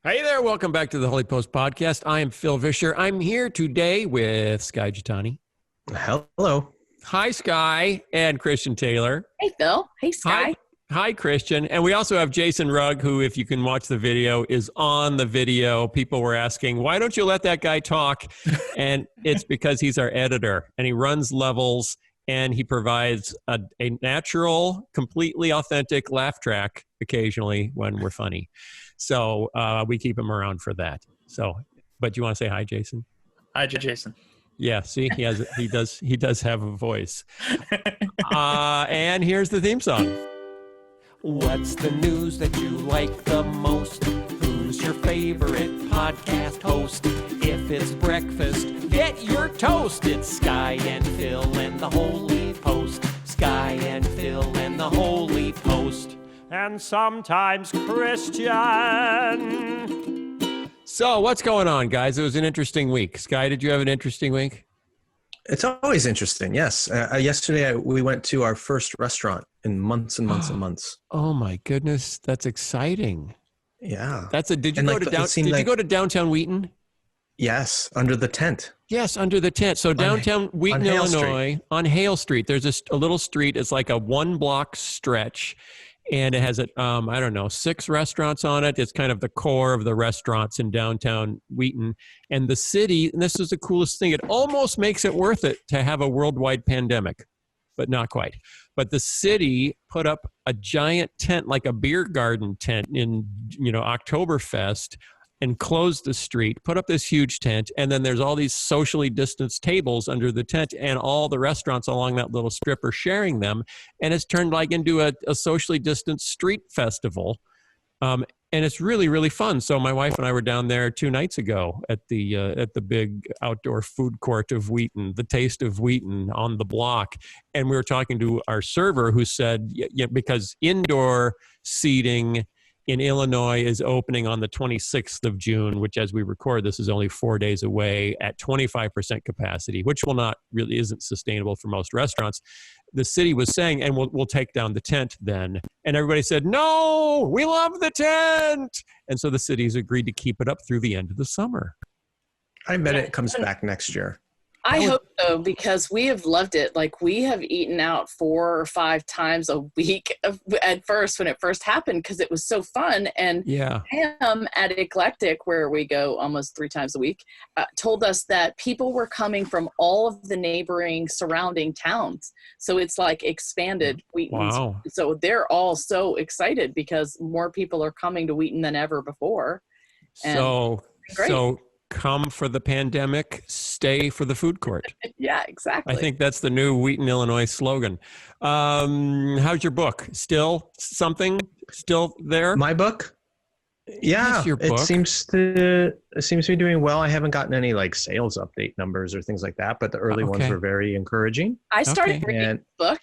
Hey there, welcome back to the Holy Post Podcast. I am Phil Vischer. I'm here today with Sky Jitani. Hello. Hi, Sky, and Christian Taylor. Hey, Phil. Hey, Sky. Hi, Christian. And we also have Jason Rugg, who, if you can watch the video, is on the video. People were asking, why don't you let that guy talk? And it's because he's our editor, and he runs levels, and he provides a natural, completely authentic laugh track occasionally when we're funny. So we keep him around for that. So, but you want to say hi, Jason? Hi, Jason. Yeah, see, he does have a voice. And here's the theme song. What's the news that you like the most? Who's your favorite podcast host? If it's breakfast, get your toast. It's Sky and Phil and the Holy Post. Sky and Phil and the Holy Post. And sometimes Christian. So what's going on, guys? It was an interesting week. Sky, did you have an interesting week? It's always interesting, yes. Yesterday, we went to our first restaurant in months and months and months. Oh, my goodness. That's exciting. Yeah. Did you go to downtown Wheaton? Yes, under the tent. Yes, under the tent. So downtown Wheaton, Illinois, on Hale Street, there's a little street. It's like a one-block stretch. And it has, 6 restaurants on it. It's kind of the core of the restaurants in downtown Wheaton. And the city, and this is the coolest thing, it almost makes it worth it to have a worldwide pandemic, but not quite. But the city put up a giant tent, like a beer garden tent in, Oktoberfest, and closed the street, put up this huge tent, and then there's all these socially distanced tables under the tent, and all the restaurants along that little strip are sharing them, and it's turned like into a socially distanced street festival, and it's really, really fun. So my wife and I were down there 2 nights ago at the big outdoor food court of Wheaton, the Taste of Wheaton on the block, and we were talking to our server who said, because indoor seating in Illinois is opening on the 26th of June, which as we record, this is only 4 days away at 25% capacity, which really isn't sustainable for most restaurants. The city was saying, and we'll take down the tent then. And everybody said, no, we love the tent. And so the city's agreed to keep it up through the end of the summer. I bet it comes back next year. I hope so, because we have loved it. Like, we have eaten out 4 or 5 times a week at first when it first happened, because it was so fun. And Pam at Eclectic, where we go almost 3 times a week, told us that people were coming from all of the neighboring surrounding towns. So it's like expanded Wheaton. Wow. So they're all so excited because more people are coming to Wheaton than ever before. And So come for the pandemic, stay for the food court. Yeah, exactly. I think that's the new Wheaton, Illinois slogan. How's your book? Still there? My book? Yeah, it seems to be doing well. I haven't gotten any sales update numbers or things like that, but the early ones were very encouraging. I started reading the book.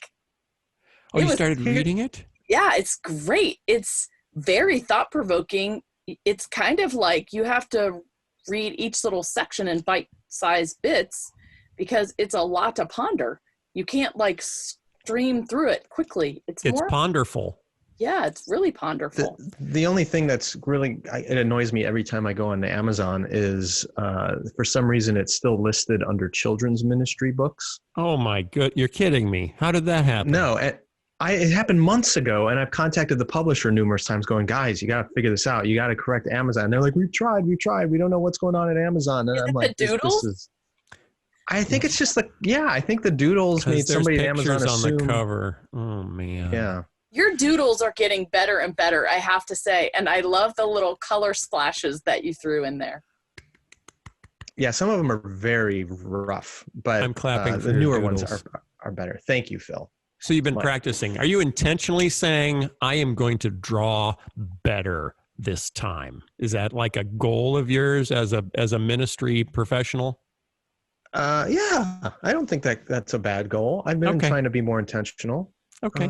Oh, you started reading it? Yeah, it's great. It's very thought-provoking. It's kind of like you have to read each little section in bite-sized bits because it's a lot to ponder. You can't stream through it quickly. It's ponderful. Yeah, it's really ponderful. The only thing that's really, it annoys me every time I go on Amazon is for some reason it's still listed under children's ministry books. Oh my good, you're kidding me. How did that happen? No, it happened months ago, and I've contacted the publisher numerous times going, guys, you got to figure this out. You got to correct Amazon. And they're like, we've tried. We don't know what's going on at Amazon. And I'm like, the doodles? I think it's just I think the doodles made somebody at Amazon assume. On the cover. Oh, man. Yeah. Your doodles are getting better and better, I have to say. And I love the little color splashes that you threw in there. Yeah, some of them are very rough, but I'm clapping for the newer doodles. ones are better. Thank you, Phil. So you've been practicing. Are you intentionally saying, I am going to draw better this time? Is that like a goal of yours as a ministry professional? Yeah, I don't think that's a bad goal. I've been trying to be more intentional. Okay.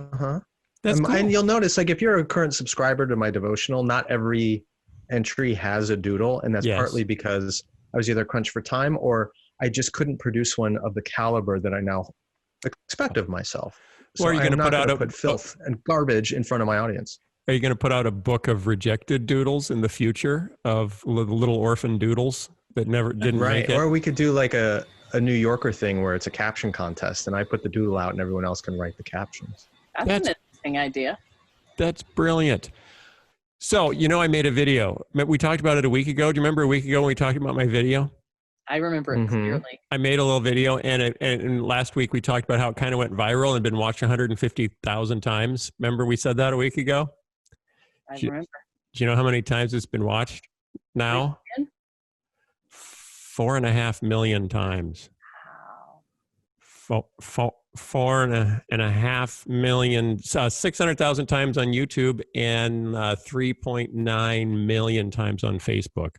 That's cool. And you'll notice, if you're a current subscriber to my devotional, not every entry has a doodle. And that's partly because I was either crunched for time or I just couldn't produce one of the caliber that I now expect of myself. So Or are you going to put filth and garbage in front of my audience? Are you going to put out a book of rejected doodles in the future of little orphan doodles that never didn't make it? Or we could do like a New Yorker thing where it's a caption contest and I put the doodle out and everyone else can write the captions. That's an interesting idea. That's brilliant. So, I made a video. We talked about it a week ago. Do you remember a week ago when we talked about my video? I remember it clearly. I made a little video, and last week we talked about how it kind of went viral and been watched 150,000 times. Remember we said that a week ago? I remember. Do you know how many times it's been watched now? 4.5 million times. Wow. 4.5 million, 600,000 times on YouTube, and 3.9 million times on Facebook.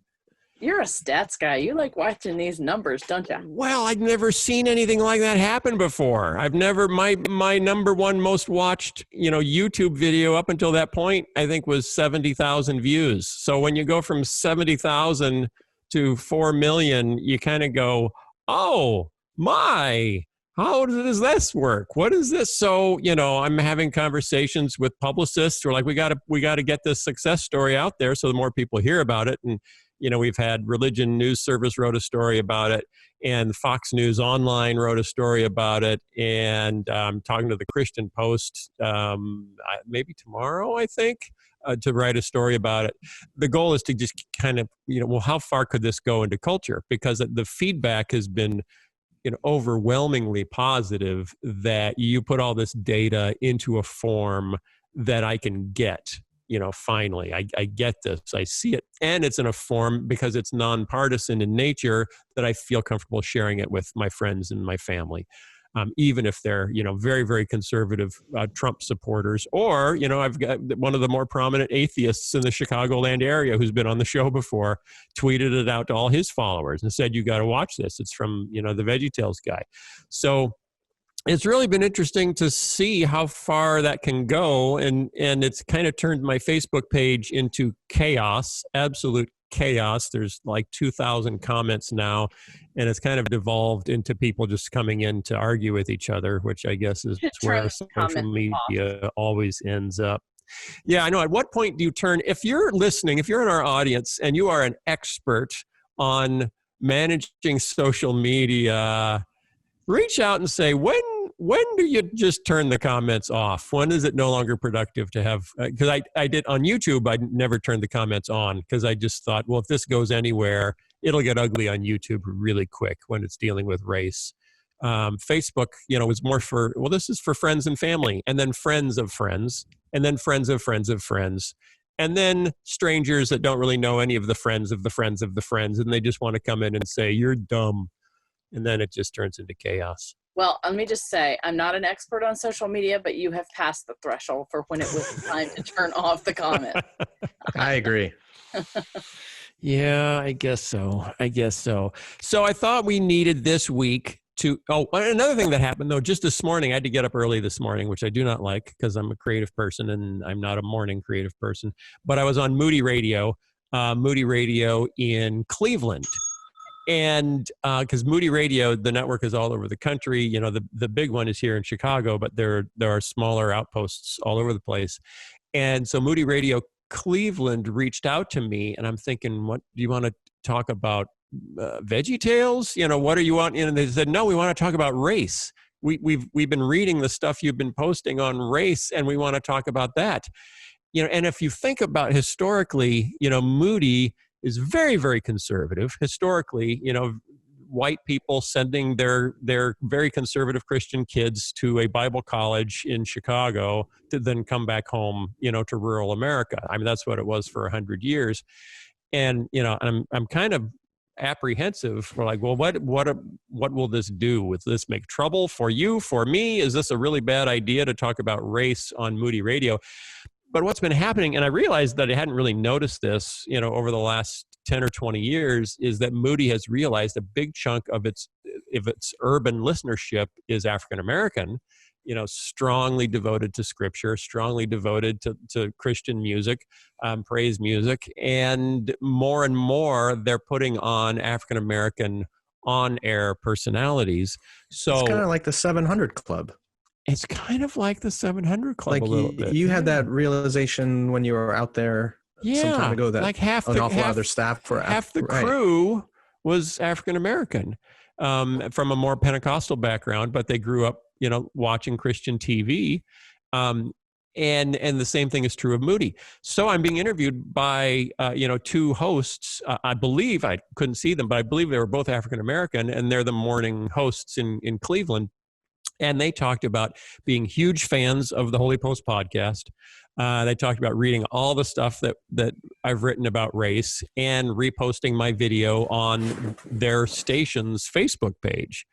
You're a stats guy. You like watching these numbers, don't you? Well, I've never seen anything like that happen before. I've never, my number one most watched, YouTube video up until that point, I think was 70,000 views. So when you go from 70,000 to 4 million, you kind of go, oh my, how does this work? What is this? So, I'm having conversations with publicists who are like, we got to get this success story out there so the more people hear about it. And, we've had Religion News Service wrote a story about it, and Fox News Online wrote a story about it, and I'm talking to the Christian Post maybe tomorrow, I think, to write a story about it. The goal is to just kind of, how far could this go into culture? Because the feedback has been overwhelmingly positive that you put all this data into a form that I can get. Finally, I get this, I see it. And it's in a form, because it's nonpartisan in nature, that I feel comfortable sharing it with my friends and my family. Even if they're, very, very conservative Trump supporters, or, I've got one of the more prominent atheists in the Chicagoland area who's been on the show before, tweeted it out to all his followers and said, you got to watch this. It's from, the VeggieTales guy. So it's really been interesting to see how far that can go. And it's kind of turned my Facebook page into chaos, absolute chaos. There's like 2,000 comments now, and it's kind of devolved into people just coming in to argue with each other, which I guess is where social media always ends up. Yeah, I know. At what point do you turn, if you're listening, if you're in our audience and you are an expert on managing social media, reach out and say, when do you just turn the comments off? When is it no longer productive to have, because I did on YouTube, I never turned the comments on because I just thought, well, if this goes anywhere, it'll get ugly on YouTube really quick when it's dealing with race. Facebook, was more for, well, this is for friends and family, and then friends of friends, and then friends of friends of friends, and then strangers that don't really know any of the friends of the friends of the friends, and they just want to come in and say, you're dumb. And then it just turns into chaos. Well, let me just say, I'm not an expert on social media, but you have passed the threshold for when it was time to turn off the comment. I agree. Yeah, I guess so. So I thought we needed this week to, another thing that happened though, just this morning, I had to get up early this morning, which I do not like because I'm a creative person and I'm not a morning creative person, but I was on Moody Radio in Cleveland. And because Moody Radio, the network is all over the country. The big one is here in Chicago, but there are smaller outposts all over the place. And so Moody Radio Cleveland reached out to me, and I'm thinking, what do you want to talk about? VeggieTales? What do you want? And they said, no, we want to talk about race. We've been reading the stuff you've been posting on race, and we want to talk about that. And if you think about historically, Moody is very, very conservative. Historically, white people sending their very conservative Christian kids to a Bible college in Chicago to then come back home, to rural America. I mean, that's what it was for 100 years. And, I'm kind of apprehensive. We're like, well, what will this do? Will this make trouble for you, for me? Is this a really bad idea to talk about race on Moody Radio? But what's been happening, and I realized that I hadn't really noticed this, over the last 10 or 20 years, is that Moody has realized a big chunk of its urban listenership is African American, strongly devoted to scripture, strongly devoted to Christian music, praise music, and more they're putting on African American on-air personalities. So it's kind of like the 700 Club. It's kind of like the 700 Club like a little bit. You had that realization when you were out there some time ago that like an awful lot of their staff were half the right. crew was African American, from a more Pentecostal background, but they grew up, watching Christian TV. And the same thing is true of Moody. So I'm being interviewed by, two hosts. I believe, I couldn't see them, but I believe they were both African American, and they're the morning hosts in Cleveland. And they talked about being huge fans of the Holy Post podcast. They talked about reading all the stuff that I've written about race and reposting my video on their station's Facebook page.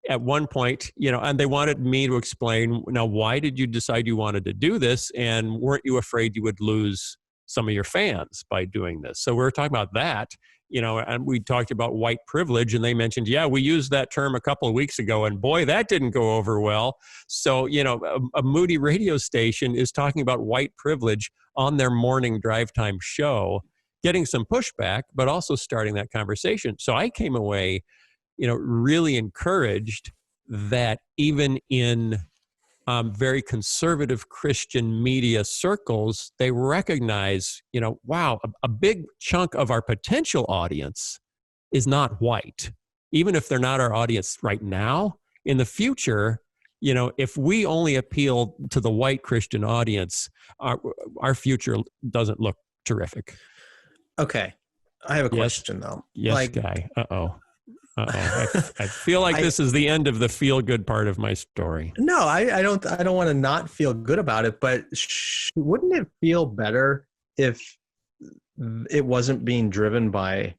At one point, and they wanted me to explain, now, why did you decide you wanted to do this? And weren't you afraid you would lose some of your fans by doing this? So we were talking about that. And we talked about white privilege, and they mentioned, we used that term a couple of weeks ago, and boy, that didn't go over well. So, a Moody radio station is talking about white privilege on their morning drive time show, getting some pushback, but also starting that conversation. So I came away, really encouraged that even in very conservative Christian media circles, they recognize, wow, a big chunk of our potential audience is not white. Even if they're not our audience right now, in the future, if we only appeal to the white Christian audience, our future doesn't look terrific. Okay. I have a question though. Yes, Guy. I feel like this is the end of the feel-good part of my story. No, I don't want to not feel good about it, but wouldn't it feel better if it wasn't being driven by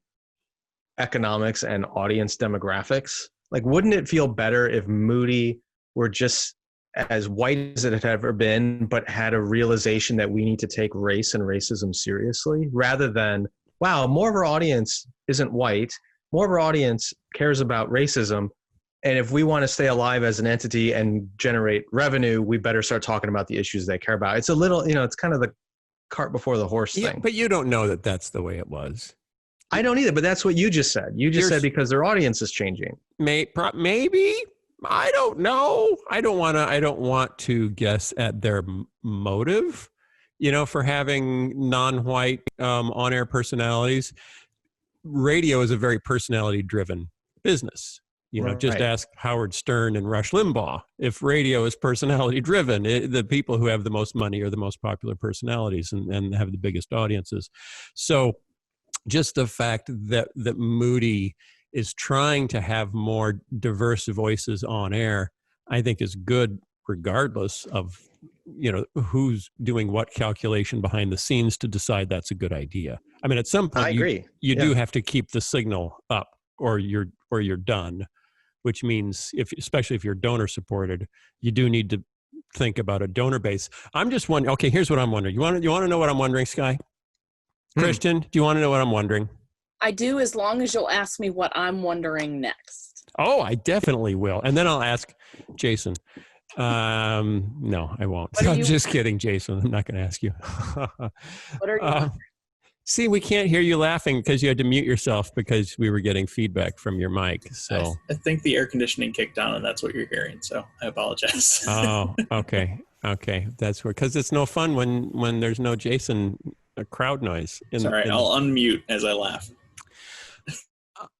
economics and audience demographics? Like, wouldn't it feel better if Moody were just as white as it had ever been, but had a realization that we need to take race and racism seriously, rather than, wow, more of our audience isn't white, more of our audience cares about racism, and if we want to stay alive as an entity and generate revenue, we better start talking about the issues they care about. It's a little, it's kind of the cart before the horse thing. But you don't know that that's the way it was. I don't either, but that's what you just said. You just said because their audience is changing. Maybe. I don't know. I don't want to guess at their motive, for having non-white on-air personalities. Radio is a very personality-driven business. Just ask Howard Stern and Rush Limbaugh. If radio is personality-driven, the people who have the most money are the most popular personalities and have the biggest audiences. So just the fact that Moody is trying to have more diverse voices on air, I think is good, regardless of who's doing what calculation behind the scenes to decide that's a good idea. I mean, at some point, I agree. You do have to keep the signal up, or you're done. Which means, especially if you're donor supported, you do need to think about a donor base. I'm just wondering. Okay, here's what I'm wondering. You want to know what I'm wondering, Sky? Christian, do you want to know what I'm wondering? I do, as long as you'll ask me what I'm wondering next. Oh, I definitely will, and then I'll ask Jason. No, I won't. I'm just kidding, Jason. I'm not going to ask you. What are you see, we can't hear you laughing because you had to mute yourself because we were getting feedback from your mic. So I think the air conditioning kicked on, and that's what you're hearing. So I apologize. Oh, okay. That's where, because it's no fun when there's no Jason crowd noise. Sorry, I'll unmute as I laugh.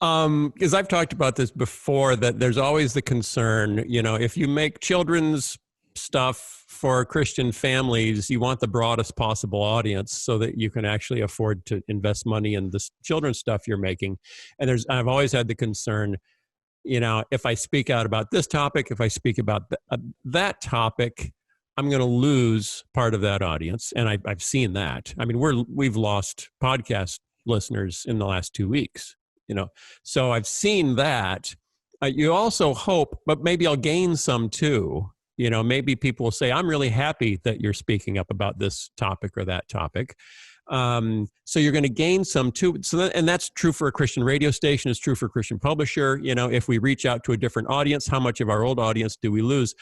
Because I've talked about this before, that there's always the concern, if you make children's stuff for Christian families, you want the broadest possible audience so that you can actually afford to invest money in this children's stuff you're making. And I've always had the concern, if I speak out about this topic, if I speak about that topic, I'm going to lose part of that audience. And I've seen that. I mean, we've lost podcast listeners in the last 2 weeks. So I've seen that. You also hope, but maybe I'll gain some too. Maybe people will say, I'm really happy that you're speaking up about this topic or that topic. So you're going to gain some too. And that's true for a Christian radio station. It's true for a Christian publisher. If we reach out to a different audience, how much of our old audience do we lose?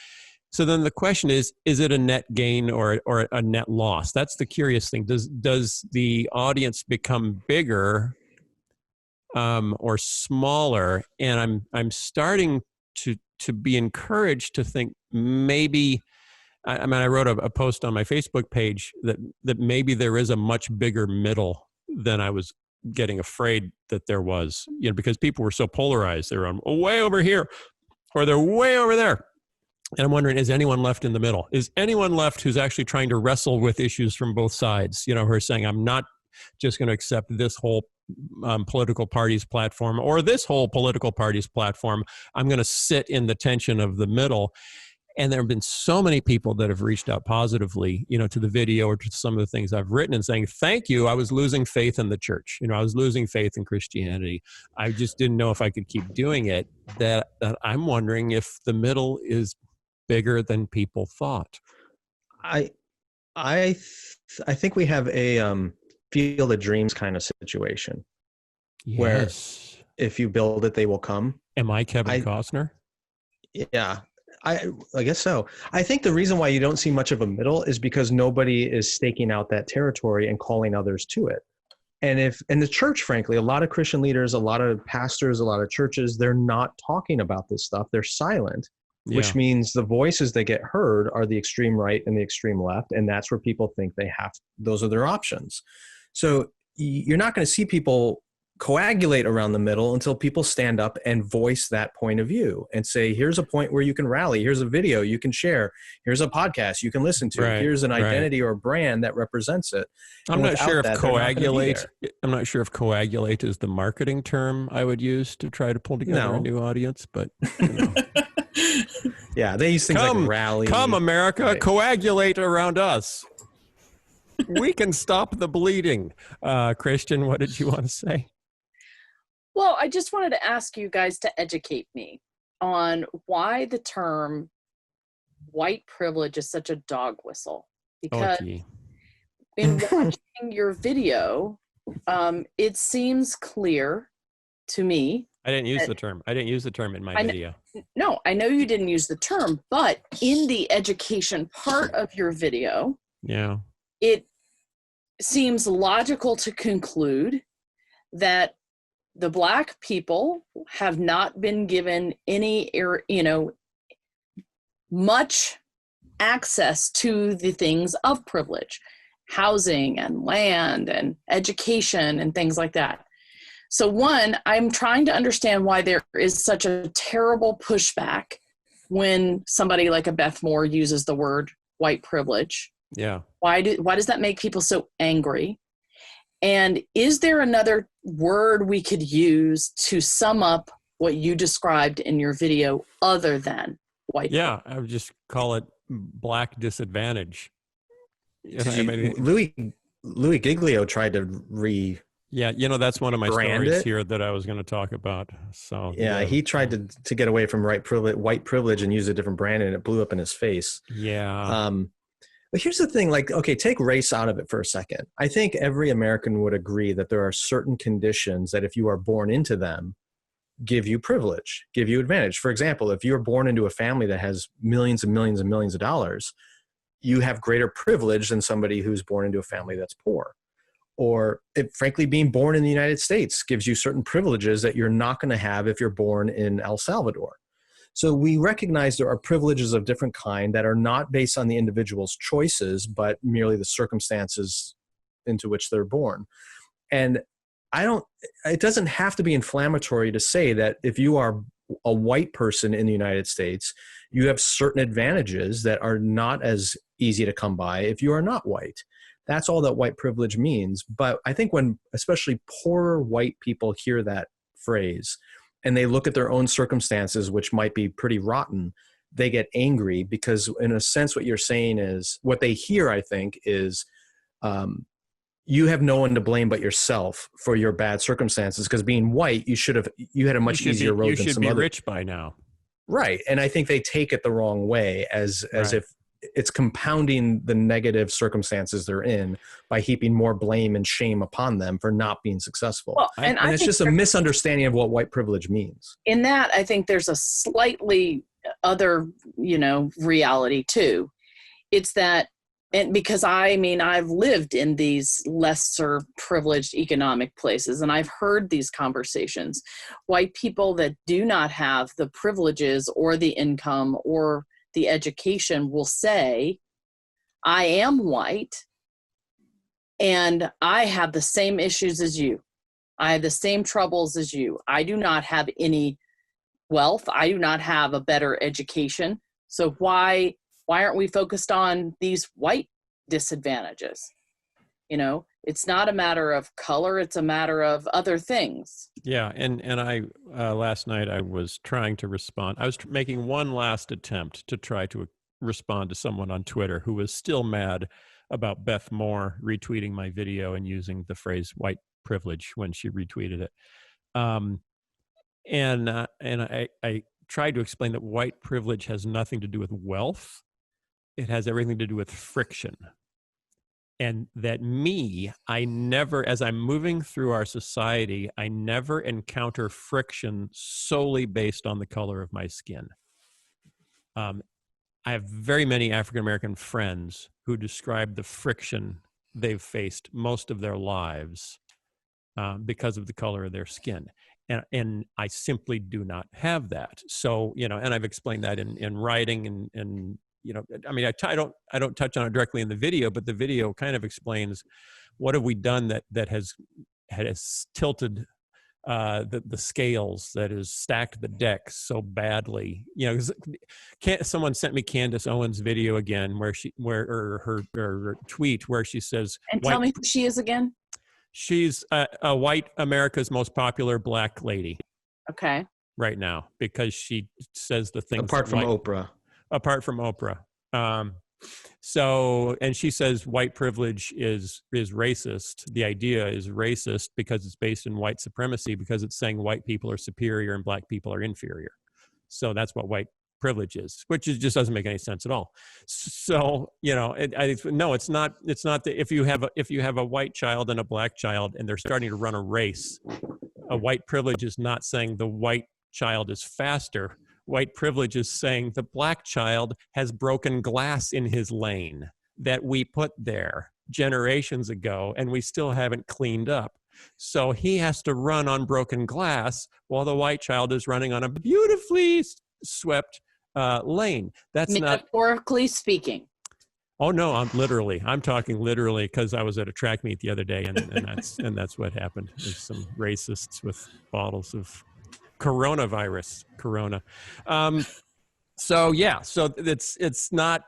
So then the question is it a net gain or a net loss? That's the curious thing. Does the audience become bigger or smaller? And I'm starting to be encouraged to think maybe, I mean, I wrote a post on my Facebook page that maybe there is a much bigger middle than I was getting afraid that there was, because people were so polarized. They were way over here or they're way over there. And I'm wondering, is anyone left in the middle? Is anyone left who's actually trying to wrestle with issues from both sides? Who are saying, I'm not just going to accept this whole political party's platform or this whole political party's platform. I'm going to sit in the tension of the middle. And there have been so many people that have reached out positively, to the video or to some of the things I've written and saying, thank you. I was losing faith in the church. I was losing faith in Christianity. I just didn't know if I could keep doing it. That I'm wondering if the middle is bigger than people thought. I think we have a Field of Dreams kind of situation. Yes. Where if you build it, they will come. Am I Kevin Costner? Yeah. I guess so. I think the reason why you don't see much of a middle is because nobody is staking out that territory and calling others to it. And in the church, frankly, a lot of Christian leaders, a lot of pastors, a lot of churches, they're not talking about this stuff. They're silent, which means the voices that get heard are the extreme right and the extreme left. And that's where people think those are their options. So you're not going to see people coagulate around the middle until people stand up and voice that point of view and say, here's a point where you can rally. Here's a video you can share. Here's a podcast you can listen to. Right, here's an identity or a brand that represents it. I'm not sure if coagulate. I'm not sure if coagulate is the marketing term I would use to try to pull together a new audience, but yeah, they use things like rally. Come, America, coagulate around us. We can stop the bleeding. Christian, what did you want to say? Well, I just wanted to ask you guys to educate me on why the term white privilege is such a dog whistle. Because in watching your video, it seems clear to me. I didn't use the term. I didn't use the term in my video. No, I know you didn't use the term, but in the education part of your video, it seems logical to conclude that the Black people have not been given any, much access to the things of privilege, housing and land and education and things like that. So one, I'm trying to understand why there is such a terrible pushback when somebody like a Beth Moore uses the word white privilege. Yeah. Why does that make people so angry? And is there another word we could use to sum up what you described in your video other than white? Yeah, I would just call it Black disadvantage. Louis Giglio tried to Yeah, that's one of my stories here that I was going to talk about. So he tried to get away from white privilege and use a different brand, and it blew up in his face. Yeah. But here's the thing, take race out of it for a second. I think every American would agree that there are certain conditions that if you are born into them, give you privilege, give you advantage. For example, if you're born into a family that has millions and millions and millions of dollars, you have greater privilege than somebody who's born into a family that's poor. Or frankly, being born in the United States gives you certain privileges that you're not going to have if you're born in El Salvador. So we recognize there are privileges of different kind that are not based on the individual's choices, but merely the circumstances into which they're born. And it doesn't have to be inflammatory to say that if you are a white person in the United States, you have certain advantages that are not as easy to come by if you are not white. That's all that white privilege means. But I think when especially poorer white people hear that phrase, and they look at their own circumstances, which might be pretty rotten, they get angry because in a sense what you're saying is, what they hear, I think, is you have no one to blame but yourself for your bad circumstances, because being white, you had a much easier road than some other. You should be rich by now. Right. And I think they take it the wrong way as if it's compounding the negative circumstances they're in by heaping more blame and shame upon them for not being successful. Well, and it's just a misunderstanding of what white privilege means. In that, I think there's a slightly other, reality too. It's that And because I mean, I've lived in these lesser privileged economic places, and I've heard these conversations. White people that do not have the privileges or the income or the education will say, I am white and I have the same issues as you. I have the same troubles as you. I do not have any wealth. I do not have a better education. So why aren't we focused on these white disadvantages? You know, it's not a matter of color, it's a matter of other things. Yeah, and I last night I was trying to respond. I was making one last attempt to try to respond to someone on Twitter who was still mad about Beth Moore retweeting my video and using the phrase white privilege when she retweeted it. And I tried to explain that white privilege has nothing to do with wealth. It has everything to do with friction. And that I never, as I'm moving through our society, I never encounter friction solely based on the color of my skin. I have very many African-American friends who describe the friction they've faced most of their lives because of the color of their skin. And I simply do not have that. So, you know, and I've explained that in writing and you know, I mean, I don't touch on it directly in the video, but the video kind of explains what have we done that has tilted the scales, that has stacked the deck so badly. You know, someone sent me Candace Owens' video again, where her tweet where she says, and tell me who she is again. She's a white America's most popular black lady. Okay. Right now, because she says the things apart from Oprah. So, and she says white privilege is racist. The idea is racist because it's based in white supremacy, because it's saying white people are superior and black people are inferior. So that's what white privilege is, which just doesn't make any sense at all. So, you know, it's not that if you have a white child and a black child and they're starting to run a race, a white privilege is not saying the white child is faster. White privilege is saying the black child has broken glass in his lane that we put there generations ago and we still haven't cleaned up. So he has to run on broken glass while the white child is running on a beautifully swept lane. That's metaphorically speaking. Oh no, I'm talking literally, because I was at a track meet the other day and that's what happened. There's some racists with bottles of corona. So it's not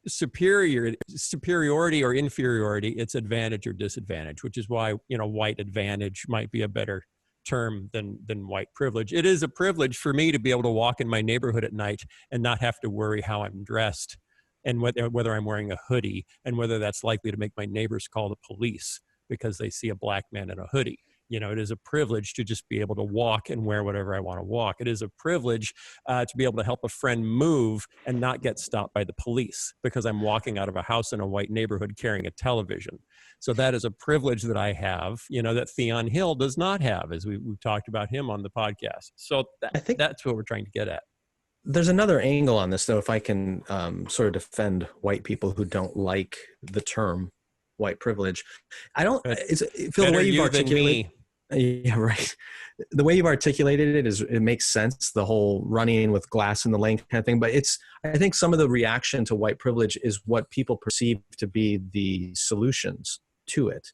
superiority or inferiority, it's advantage or disadvantage, which is why, you know, white advantage might be a better term than white privilege. It is a privilege for me to be able to walk in my neighborhood at night and not have to worry how I'm dressed and whether I'm wearing a hoodie and whether that's likely to make my neighbors call the police because they see a black man in a hoodie. You know, it is a privilege to just be able to walk and wear whatever I want to walk. It is a privilege to be able to help a friend move and not get stopped by the police because I'm walking out of a house in a white neighborhood carrying a television. So that is a privilege that I have, you know, that Theon Hill does not have, as we've talked about him on the podcast. So I think that's what we're trying to get at. There's another angle on this, though, if I can sort of defend white people who don't like the term white privilege. I don't, Phil, the way you've articulated, yeah, right. The way you've articulated it makes sense, the whole running with glass in the lane kind of thing. But I think some of the reaction to white privilege is what people perceive to be the solutions to it.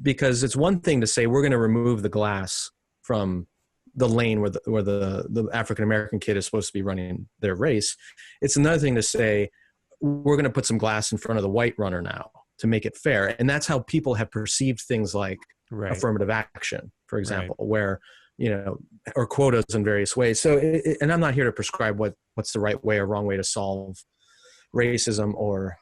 Because it's one thing to say, we're going to remove the glass from the lane where the African-American kid is supposed to be running their race. It's another thing to say, we're going to put some glass in front of the white runner now to make it fair. And that's how people have perceived things like affirmative action, for example, where, you know, or quotas in various ways. So, and I'm not here to prescribe what's the right way or wrong way to solve racism or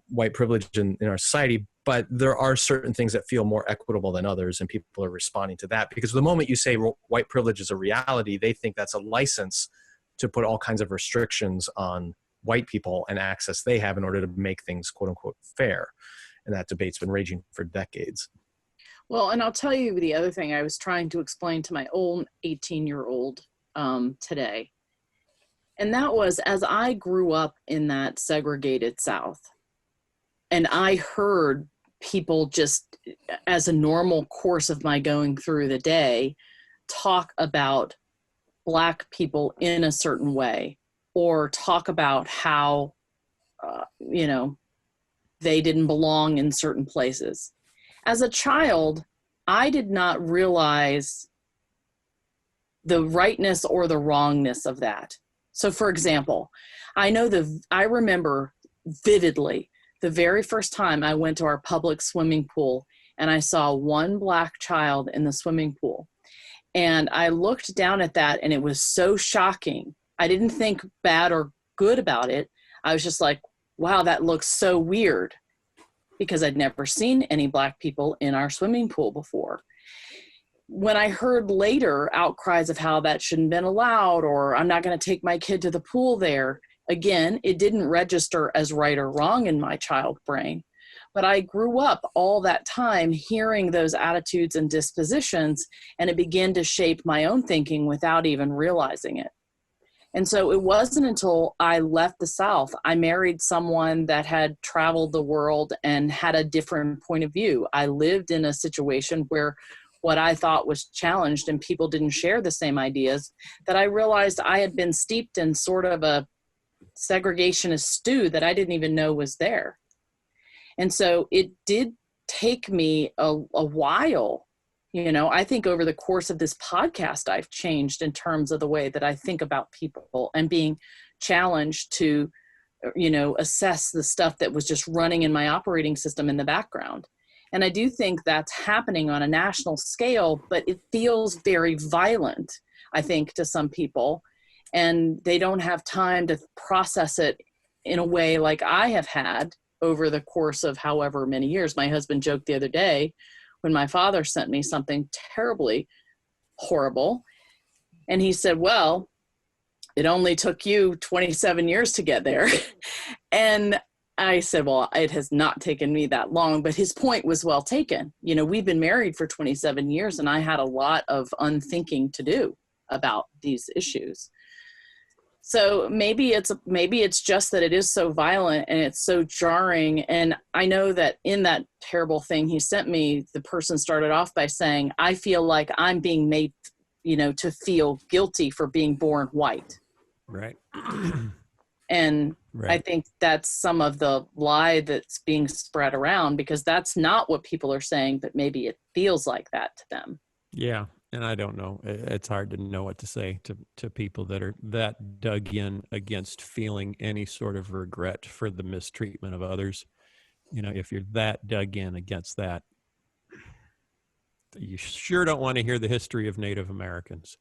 white privilege in our society, but there are certain things that feel more equitable than others, and people are responding to that. Because the moment you say white privilege is a reality, they think that's a license to put all kinds of restrictions on white people and access they have in order to make things quote unquote fair. And that debate's been raging for decades. Well, and I'll tell you the other thing I was trying to explain to my own 18-year-old today. And that was, as I grew up in that segregated South, and I heard people just as a normal course of my going through the day talk about Black people in a certain way, or talk about how, they didn't belong in certain places. As a child, I did not realize the rightness or the wrongness of that. So for example, I remember vividly the very first time I went to our public swimming pool and I saw one Black child in the swimming pool. And I looked down at that and it was so shocking. I didn't think bad or good about it. I was just like, wow, that looks so weird, because I'd never seen any Black people in our swimming pool before. When I heard later outcries of how that shouldn't have been allowed, or I'm not going to take my kid to the pool there, again, it didn't register as right or wrong in my child brain. But I grew up all that time hearing those attitudes and dispositions, and it began to shape my own thinking without even realizing it. And so it wasn't until I left the South, I married someone that had traveled the world and had a different point of view. I lived in a situation where what I thought was challenged and people didn't share the same ideas, that I realized I had been steeped in sort of a segregationist stew that I didn't even know was there. And so it did take me a while. I think over the course of this podcast, I've changed in terms of the way that I think about people, and being challenged to, assess the stuff that was just running in my operating system in the background. And I do think that's happening on a national scale, but it feels very violent, I think, to some people, and they don't have time to process it in a way like I have had over the course of however many years. My husband joked the other day when my father sent me something terribly horrible. And he said, well, it only took you 27 years to get there. And I said, well, it has not taken me that long, but his point was well taken. We've been married for 27 years and I had a lot of unthinking to do about these issues. So maybe it's just that it is so violent and it's so jarring. And I know that in that terrible thing he sent me, the person started off by saying, I feel like I'm being made, to feel guilty for being born white. Right. And right. I think that's some of the lie that's being spread around, because that's not what people are saying, but maybe it feels like that to them. Yeah. And I don't know. It's hard to know what to say to people that are that dug in against feeling any sort of regret for the mistreatment of others. If you're that dug in against that, you sure don't want to hear the history of Native Americans.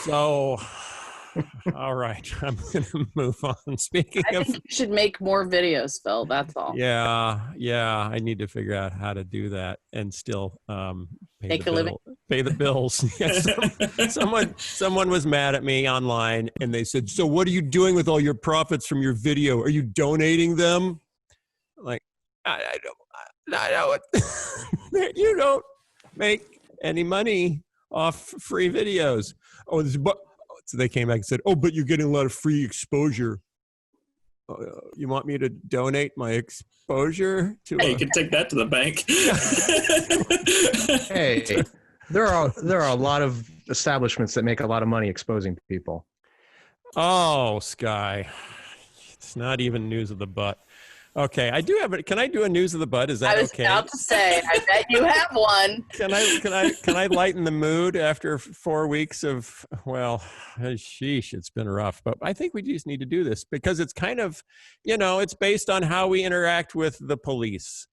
So, all right, I'm going to move on. Speaking I think you should make more videos, Phil. That's all. Yeah. I need to figure out how to do that and still pay the bills. Yes, someone was mad at me online, and they said, "So what are you doing with all your profits from your video? Are you donating them?" Like, I don't. You don't make any money off free videos. So they came back and said, "Oh, but you're getting a lot of free exposure. You want me to donate my exposure to?" Hey, you can take that to the bank. Hey, there are a lot of establishments that make a lot of money exposing people. Oh, Sky, it's not even news of the butt. Okay, I do have it. Can I do a news of the butt? Is that okay? I was about to say, I bet you have one. Can I lighten the mood after 4 weeks of, well, sheesh, it's been rough. But I think we just need to do this because it's kind of, it's based on how we interact with the police,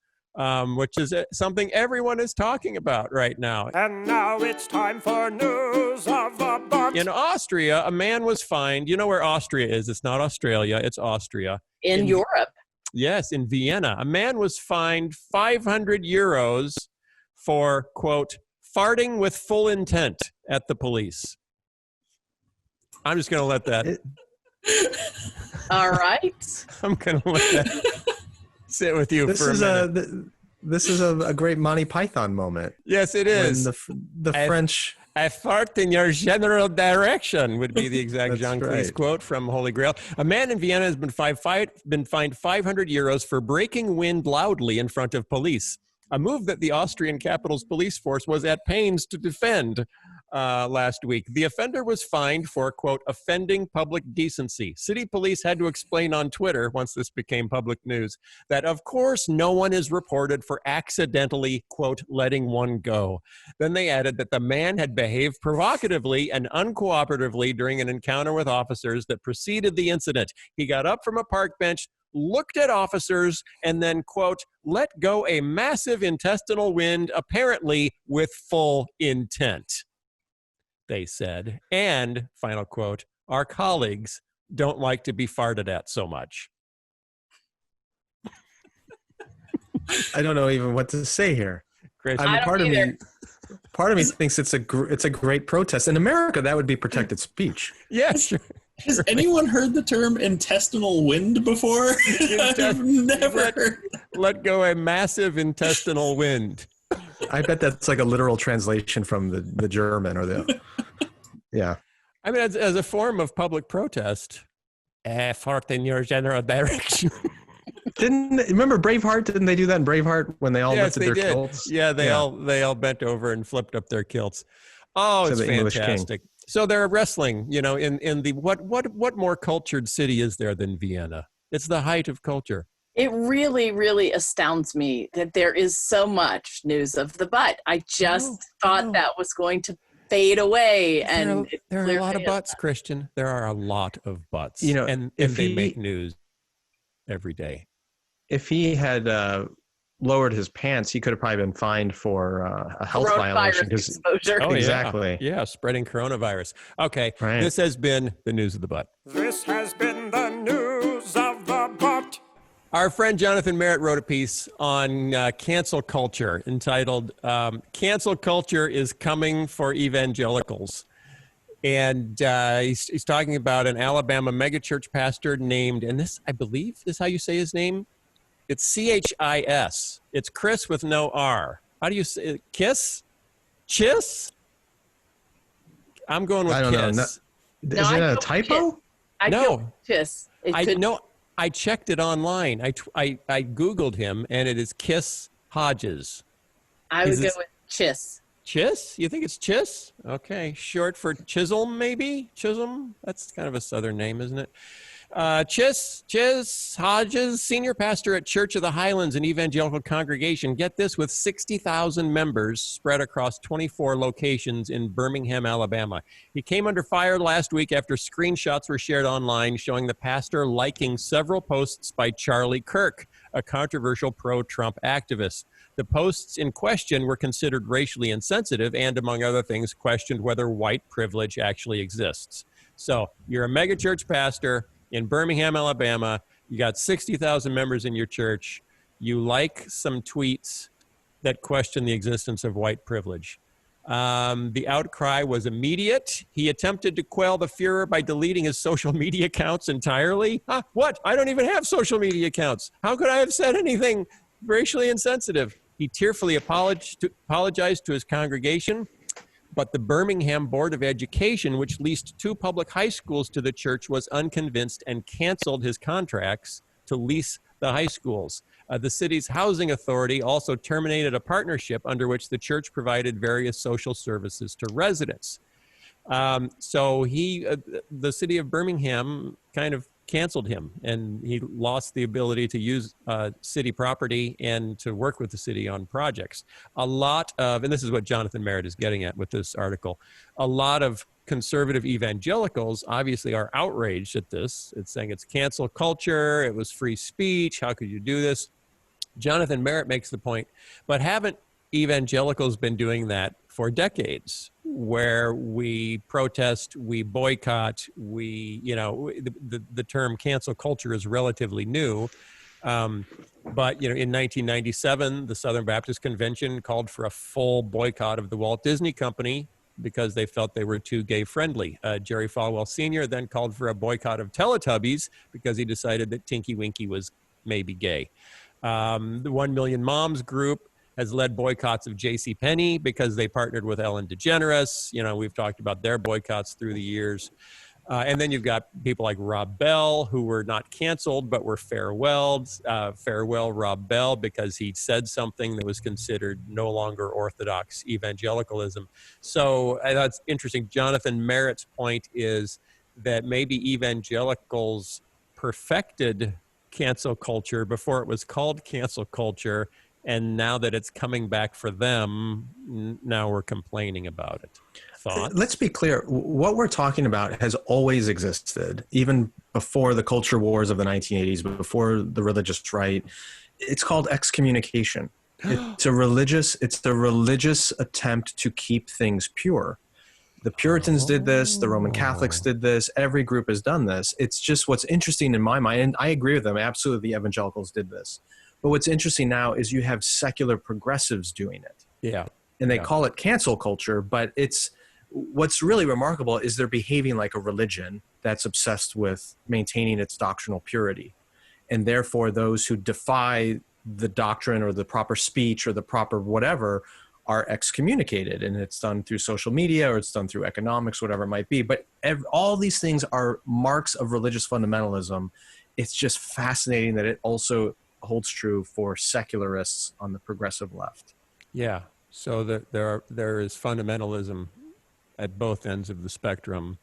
which is something everyone is talking about right now. And now it's time for news of the butt. In Austria, a man was fined. You know where Austria is? It's not Australia. It's Austria. In Europe. Yes, in Vienna. A man was fined 500 euros for, quote, farting with full intent at the police. I'm just going to let that. All right. I'm going to let that sit with you for a minute. This is a great Monty Python moment. Yes, it is. When the French "I fart in your general direction" would be the exact Jean Cleese right. quote from Holy Grail. A man in Vienna has been fined 500 euros for breaking wind loudly in front of police, a move that the Austrian capital's police force was at pains to defend last week. The offender was fined for, quote, offending public decency. City police had to explain on Twitter, once this became public news, that of course no one is reported for accidentally, quote, letting one go. Then they added that the man had behaved provocatively and uncooperatively during an encounter with officers that preceded the incident. He got up from a park bench, looked at officers, and then, quote, let go a massive intestinal wind, apparently with full intent, they said. And, final quote, our colleagues don't like to be farted at so much. I don't know even what to say here. Christian. I mean, I don't part of me thinks it's a great protest. In America, that would be protected speech. Yes, sure. Has anyone heard the term intestinal wind before? I've never heard. Let go a massive intestinal wind. I bet that's like a literal translation from the German or the, yeah. I mean, as a form of public protest, fart in your general direction. Remember Braveheart? Didn't they do that in Braveheart when they all Yes, lifted they their did. kilts? Yeah, they all bent over and flipped up their kilts. Oh, it's the English king. fantastic. So they're wrestling, you know, in the what more cultured city is there than Vienna? It's the height of culture. It really, really astounds me that there is so much news of the butt. I just thought that was going to fade away. And there are a lot of butts, Christian. There are a lot of butts. You know, and they make news every day. If he had lowered his pants, he could have probably been fined for a health violation. Exposure. Oh, exactly. Yeah, spreading coronavirus. Okay, right. This has been the news of the butt. This has been the news of the butt. Our friend Jonathan Merritt wrote a piece on cancel culture entitled "Cancel Culture is Coming for Evangelicals." And he's talking about an Alabama megachurch pastor named, and this, I believe, is how you say his name. It's C-H-I-S. It's Chris with no R. How do you say it? Kiss? Chiss? I'm going with I don't Kiss. know. Is it a typo? No. Kiss. I checked it online. I Googled him, and it is Kiss Hodges. I would go with Chiss. Chiss? You think it's Chiss? Okay. Short for Chisholm, maybe? Chisholm? That's kind of a southern name, isn't it? Chiss Hodges, senior pastor at Church of the Highlands, an evangelical congregation. Get this, with 60,000 members spread across 24 locations in Birmingham, Alabama. He came under fire last week after screenshots were shared online showing the pastor liking several posts by Charlie Kirk, a controversial pro-Trump activist. The posts in question were considered racially insensitive and, among other things, questioned whether white privilege actually exists. So you're a megachurch pastor in Birmingham, Alabama. You got 60,000 members in your church. You like some tweets that question the existence of white privilege. The outcry was immediate. He attempted to quell the furor by deleting his social media accounts entirely. What? I don't even have social media accounts. How could I have said anything racially insensitive? He tearfully apologized to his congregation, but the Birmingham Board of Education, which leased 2 public high schools to the church, was unconvinced and canceled his contracts to lease the high schools. The city's housing authority also terminated a partnership under which the church provided various social services to residents. So the city of Birmingham kind of canceled him, and he lost the ability to use city property and to work with the city on projects. A lot of, and this is what Jonathan Merritt is getting at with this article, a lot of conservative evangelicals obviously are outraged at this. It's saying it's cancel culture, it was free speech, how could you do this? Jonathan Merritt makes the point, but haven't evangelicals been doing that for decades, where we protest, we boycott, the term cancel culture is relatively new. But, in 1997, the Southern Baptist Convention called for a full boycott of the Walt Disney Company because they felt they were too gay friendly. Jerry Falwell Sr. then called for a boycott of Teletubbies because he decided that Tinky Winky was maybe gay. The 1 Million Moms group has led boycotts of JCPenney because they partnered with Ellen DeGeneres. You know, we've talked about their boycotts through the years. And then you've got people like Rob Bell, who were not canceled, but were farewelled. Farewell Rob Bell, because he said something that was considered no longer orthodox evangelicalism. So that's interesting. Jonathan Merritt's point is that maybe evangelicals perfected cancel culture before it was called cancel culture. And now that it's coming back for them, now we're complaining about it. Thoughts? Let's be clear. What we're talking about has always existed, even before the culture wars of the 1980s, before the religious right. It's called excommunication. It's a religious attempt to keep things pure. The Puritans did this. The Roman Catholics did this. Every group has done this. It's just what's interesting in my mind, and I agree with them. Absolutely, the evangelicals did this. But what's interesting now is you have secular progressives doing it. Yeah. And they call it cancel culture, but what's really remarkable is they're behaving like a religion that's obsessed with maintaining its doctrinal purity. And therefore, those who defy the doctrine or the proper speech or the proper whatever are excommunicated. And it's done through social media, or it's done through economics, whatever it might be. But all these things are marks of religious fundamentalism. It's just fascinating that it also holds true for secularists on the progressive left. Yeah. So there is fundamentalism at both ends of the spectrum,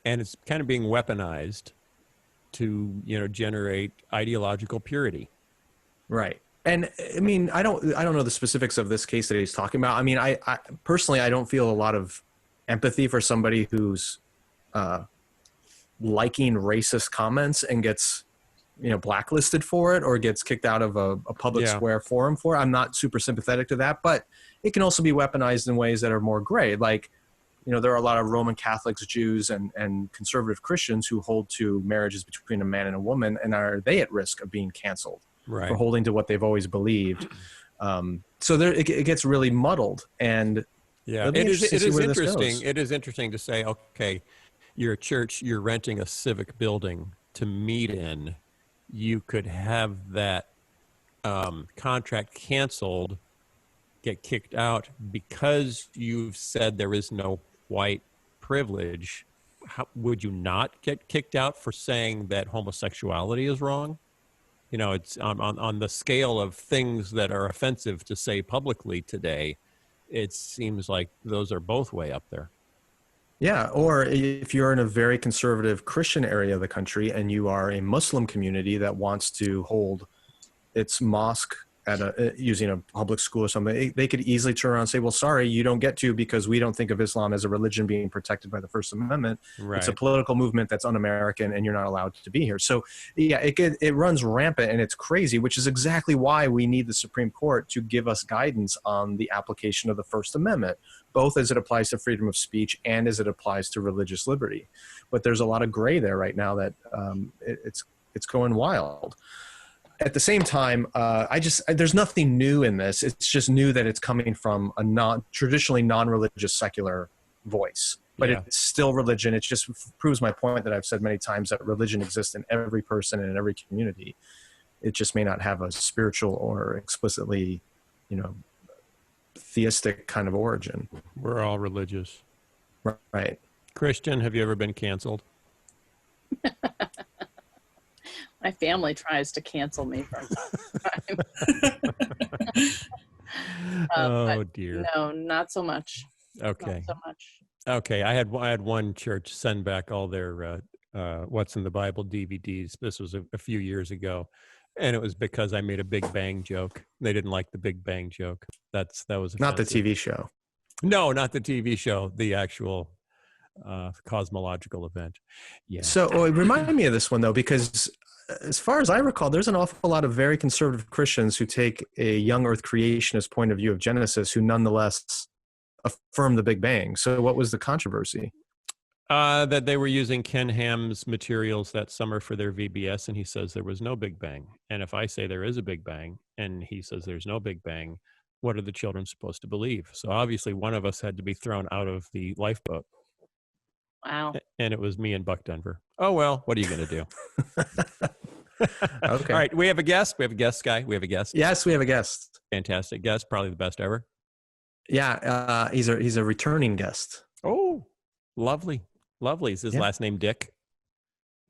and it's kind of being weaponized to, generate ideological purity. Right. And I mean, I don't know the specifics of this case that he's talking about. I mean, I personally, I don't feel a lot of empathy for somebody who's liking racist comments and gets, blacklisted for it or gets kicked out of a public square forum for it. I'm not super sympathetic to that, but it can also be weaponized in ways that are more gray. Like, there are a lot of Roman Catholics, Jews, and conservative Christians who hold to marriages between a man and a woman, and are they at risk of being canceled for holding to what they've always believed? So it gets really muddled. And it is interesting. It is interesting to say, okay, you're a church, you're renting a civic building to meet in. You could have that contract canceled, get kicked out because you've said there is no white privilege. Would you not get kicked out for saying that homosexuality is wrong? It's on the scale of things that are offensive to say publicly today. It seems like those are both way up there. Yeah, or if you're in a very conservative Christian area of the country and you are a Muslim community that wants to hold its mosque at using a public school or something, they could easily turn around and say, well, sorry, you don't get to, because we don't think of Islam as a religion being protected by the First Amendment. Right. It's a political movement that's un-American and you're not allowed to be here. So yeah, it runs rampant and it's crazy, which is exactly why we need the Supreme Court to give us guidance on the application of the First Amendment, both as it applies to freedom of speech and as it applies to religious liberty. But there's a lot of gray there right now that it's going wild. At the same time, there's nothing new in this. It's just new that it's coming from a traditionally non-religious secular voice, but it's still religion. It just proves my point that I've said many times, that religion exists in every person and in every community. It just may not have a spiritual or explicitly, theistic kind of origin. We're all religious. Right. Christian, have you ever been canceled? My family tries to cancel me from time to time. Oh dear. No, not so much. Okay. Not so much. Okay. I had one church send back all their What's in the Bible DVDs. This was a few years ago, and it was because I made a Big Bang joke. They didn't like the Big Bang joke. That was offensive. Not the TV show. No, not the TV show. The actual cosmological event. Yeah. So it reminded me of this one though, because as far as I recall, there's an awful lot of very conservative Christians who take a young earth creationist point of view of Genesis, who nonetheless affirm the Big Bang. So what was the controversy? That they were using Ken Ham's materials that summer for their VBS, and he says there was no Big Bang. And if I say there is a Big Bang, and he says there's no Big Bang, what are the children supposed to believe? So obviously one of us had to be thrown out of the lifeboat. Wow. And it was me and Buck Denver. Oh, well, what are you going to do? Okay. All right. We have a guest. We have a guest, Sky. We have a guest. Yes, we have a guest. Fantastic guest. Probably the best ever. Yeah. He's a returning guest. Oh, lovely. Lovely. Is his last name Dick?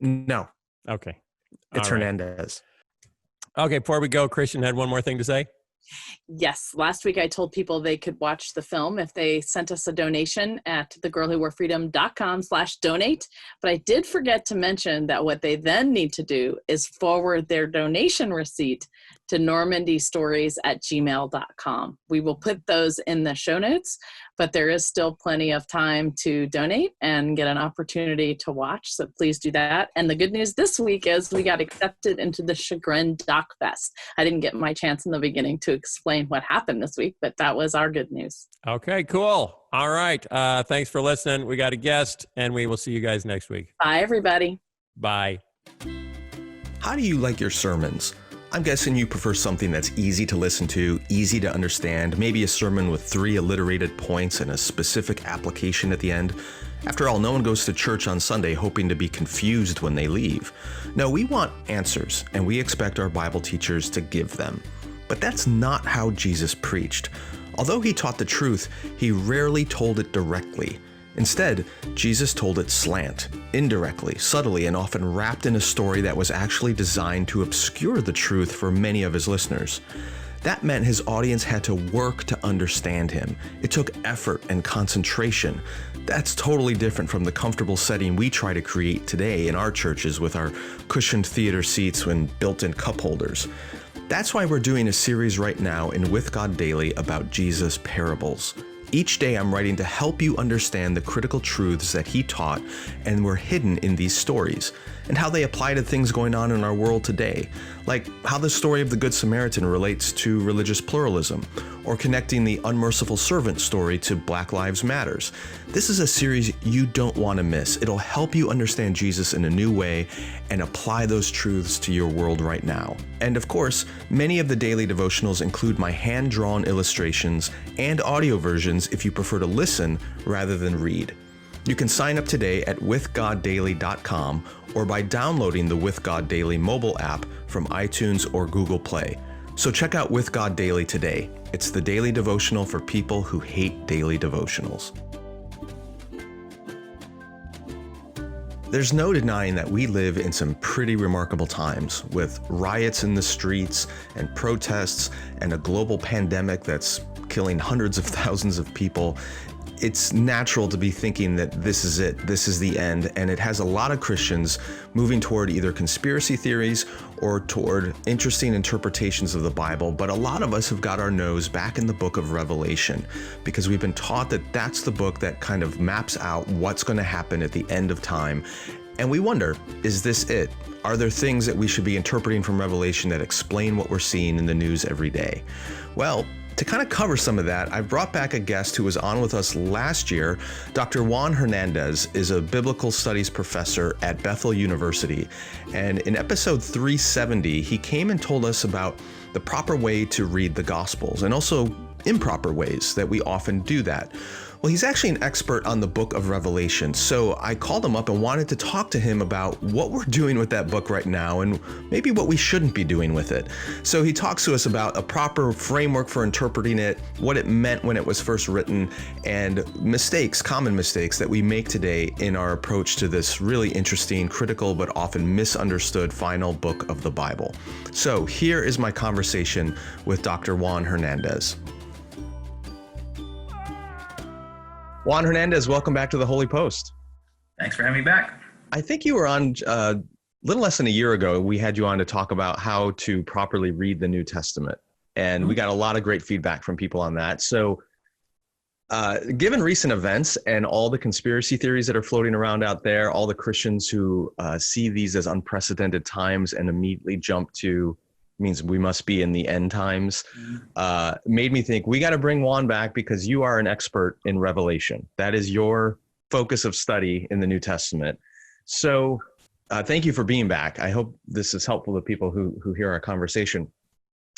No. Okay. It's All right. Hernandez. Okay. Before we go, Christian had one more thing to say. Yes. Last week I told people they could watch the film if they sent us a donation at thegirlwhoworefreedom.com/donate. But I did forget to mention that what they then need to do is forward their donation receipt to normandystories@gmail.com. We will put those in the show notes, but there is still plenty of time to donate and get an opportunity to watch. So please do that. And the good news this week is we got accepted into the Chagrin Doc Fest. I didn't get my chance in the beginning to explain what happened this week, but that was our good news. Okay, cool. All right. Thanks for listening. We got a guest, and we will see you guys next week. Bye, everybody. Bye. How do you like your sermons? I'm guessing you prefer something that's easy to listen to, easy to understand, maybe a sermon with 3 alliterated points and a specific application at the end. After all, no one goes to church on Sunday hoping to be confused when they leave. No, we want answers, and we expect our Bible teachers to give them. But that's not how Jesus preached. Although he taught the truth, he rarely told it directly. Instead, Jesus told it slant, indirectly, subtly, and often wrapped in a story that was actually designed to obscure the truth for many of his listeners. That meant his audience had to work to understand him. It took effort and concentration. That's totally different from the comfortable setting we try to create today in our churches with our cushioned theater seats and built-in cup holders. That's why we're doing a series right now in With God Daily about Jesus' parables. Each day I'm writing to help you understand the critical truths that he taught and were hidden in these stories, and how they apply to things going on in our world today, like how the story of the Good Samaritan relates to religious pluralism, or connecting the unmerciful servant story to Black Lives Matters. This is a series you don't want to miss. It'll help you understand Jesus in a new way and apply those truths to your world right now. And of course, many of the daily devotionals include my hand-drawn illustrations and audio versions if you prefer to listen rather than read. You can sign up today at withgoddaily.com or by downloading the With God Daily mobile app from iTunes or Google Play. So check out With God Daily today. It's the daily devotional for people who hate daily devotionals. There's no denying that we live in some pretty remarkable times, with riots in the streets and protests and a global pandemic that's killing hundreds of thousands of people. It's natural to be thinking that this is it, this is the end, and it has a lot of Christians moving toward either conspiracy theories or toward interesting interpretations of the Bible, but a lot of us have got our nose back in the book of Revelation because we've been taught that that's the book that kind of maps out what's going to happen at the end of time. And we wonder, is this it? Are there things that we should be interpreting from Revelation that explain what we're seeing in the news every day? Well, to kind of cover some of that, I've brought back a guest who was on with us last year. Dr. Juan Hernandez is a biblical studies professor at Bethel University. And in episode 370, he came and told us about the proper way to read the Gospels and also improper ways that we often do that. Well, he's actually an expert on the book of Revelation, so I called him up and wanted to talk to him about what we're doing with that book right now and maybe what we shouldn't be doing with it. So he talks to us about a proper framework for interpreting it, what it meant when it was first written, and mistakes, common mistakes that we make today in our approach to this really interesting, critical, but often misunderstood final book of the Bible. So here is my conversation with Dr. Juan Hernandez. Juan Hernandez, welcome back to the Holy Post. Thanks for having me back. I think you were on a little less than a year ago. We had you on to talk about how to properly read the New Testament. And we got a lot of great feedback from people on that. So given recent events and all the conspiracy theories that are floating around out there, all the Christians who see these as unprecedented times and immediately jump to means we must be in the end times, made me think we got to bring Juan back because you are an expert in Revelation. That is your focus of study in the New Testament. So thank you for being back. I hope this is helpful to people who hear our conversation.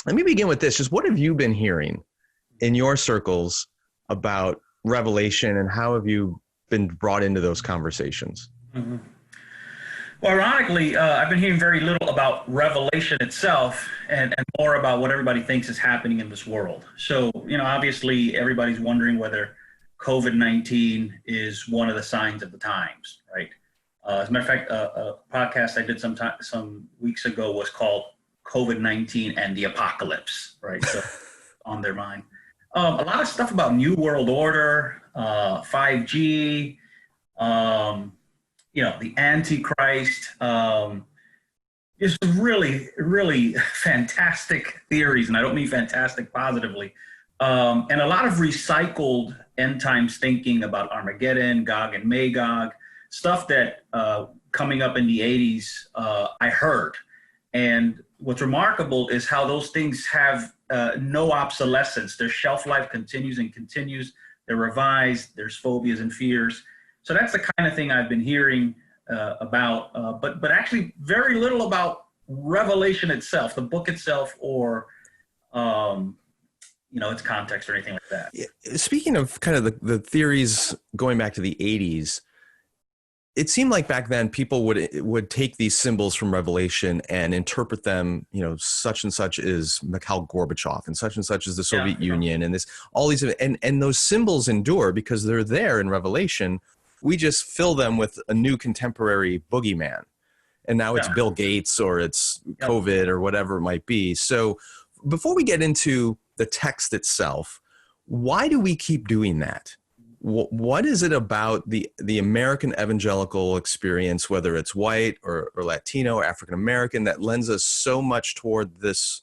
Let me begin with this. Just what have you been hearing in your circles about Revelation, and how have you been brought into those conversations? Mm-hmm. Well, ironically, I've been hearing very little about Revelation itself and more about what everybody thinks is happening in this world. So, obviously everybody's wondering whether COVID-19 is one of the signs of the times, right? As a matter of fact, a podcast I did some weeks ago was called COVID-19 and the Apocalypse, right? So on their mind. A lot of stuff about New World Order, 5G, the Antichrist, just really, really fantastic theories. And I don't mean fantastic positively. And a lot of recycled end times thinking about Armageddon, Gog and Magog, stuff that coming up in the 80s, I heard. And what's remarkable is how those things have no obsolescence. Their shelf life continues and continues. They're revised. There's phobias and fears. So that's the kind of thing I've been hearing about, but actually very little about Revelation itself, the book itself, or its context or anything like that. Speaking of kind of the theories going back to the 80s, it seemed like back then people would take these symbols from Revelation and interpret them, such and such is Mikhail Gorbachev and such is the Soviet Union and all these, and those symbols endure because they're there in Revelation. We just fill them with a new contemporary boogeyman. And now it's Bill Gates or it's COVID or whatever it might be. So before we get into the text itself, why do we keep doing that? What is it about the American evangelical experience, whether it's white or Latino or African American, that lends us so much toward this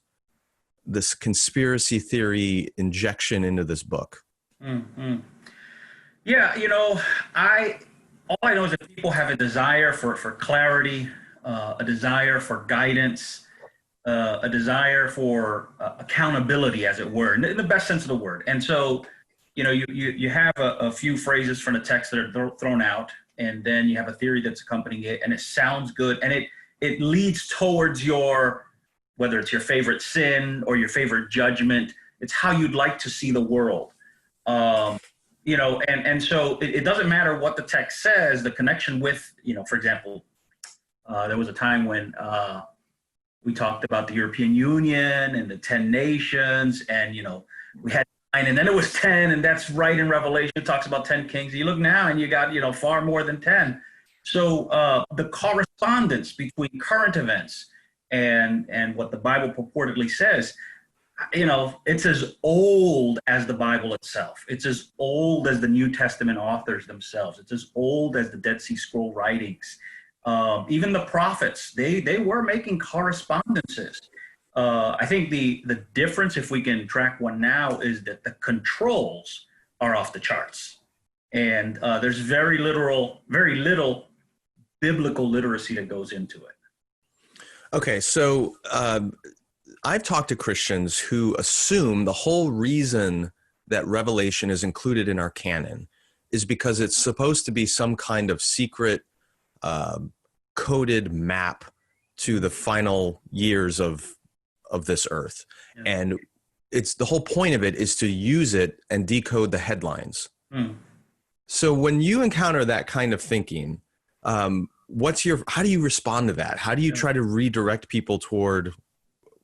conspiracy theory injection into this book? Mm-hmm. Yeah, all I know is that people have a desire for clarity, a desire for guidance, a desire for accountability, as it were, in the best sense of the word. And so, you have a few phrases from the text that are thrown out, and then you have a theory that's accompanying it, and it sounds good, and it leads towards whether it's your favorite sin or your favorite judgment. It's how you'd like to see the world. And so it doesn't matter what the text says, the connection with, for example, there was a time when we talked about the European Union and the 10 nations, and, we had 9 and then it was 10, and that's right in Revelation. It talks about 10 kings. You look now and you got, far more than 10. So the correspondence between current events and what the Bible purportedly says, it's as old as the Bible itself. It's as old as the New Testament authors themselves. It's as old as the Dead Sea Scroll writings. Even the prophets, they were making correspondences. I think the difference, if we can track one now, is that the controls are off the charts. And there's very little biblical literacy that goes into it. Okay, so I've talked to Christians who assume the whole reason that Revelation is included in our canon is because it's supposed to be some kind of secret coded map to the final years of this earth. Yeah. And it's the whole point of it is to use it and decode the headlines. So when you encounter that kind of thinking, how do you respond to that? How do you try to redirect people toward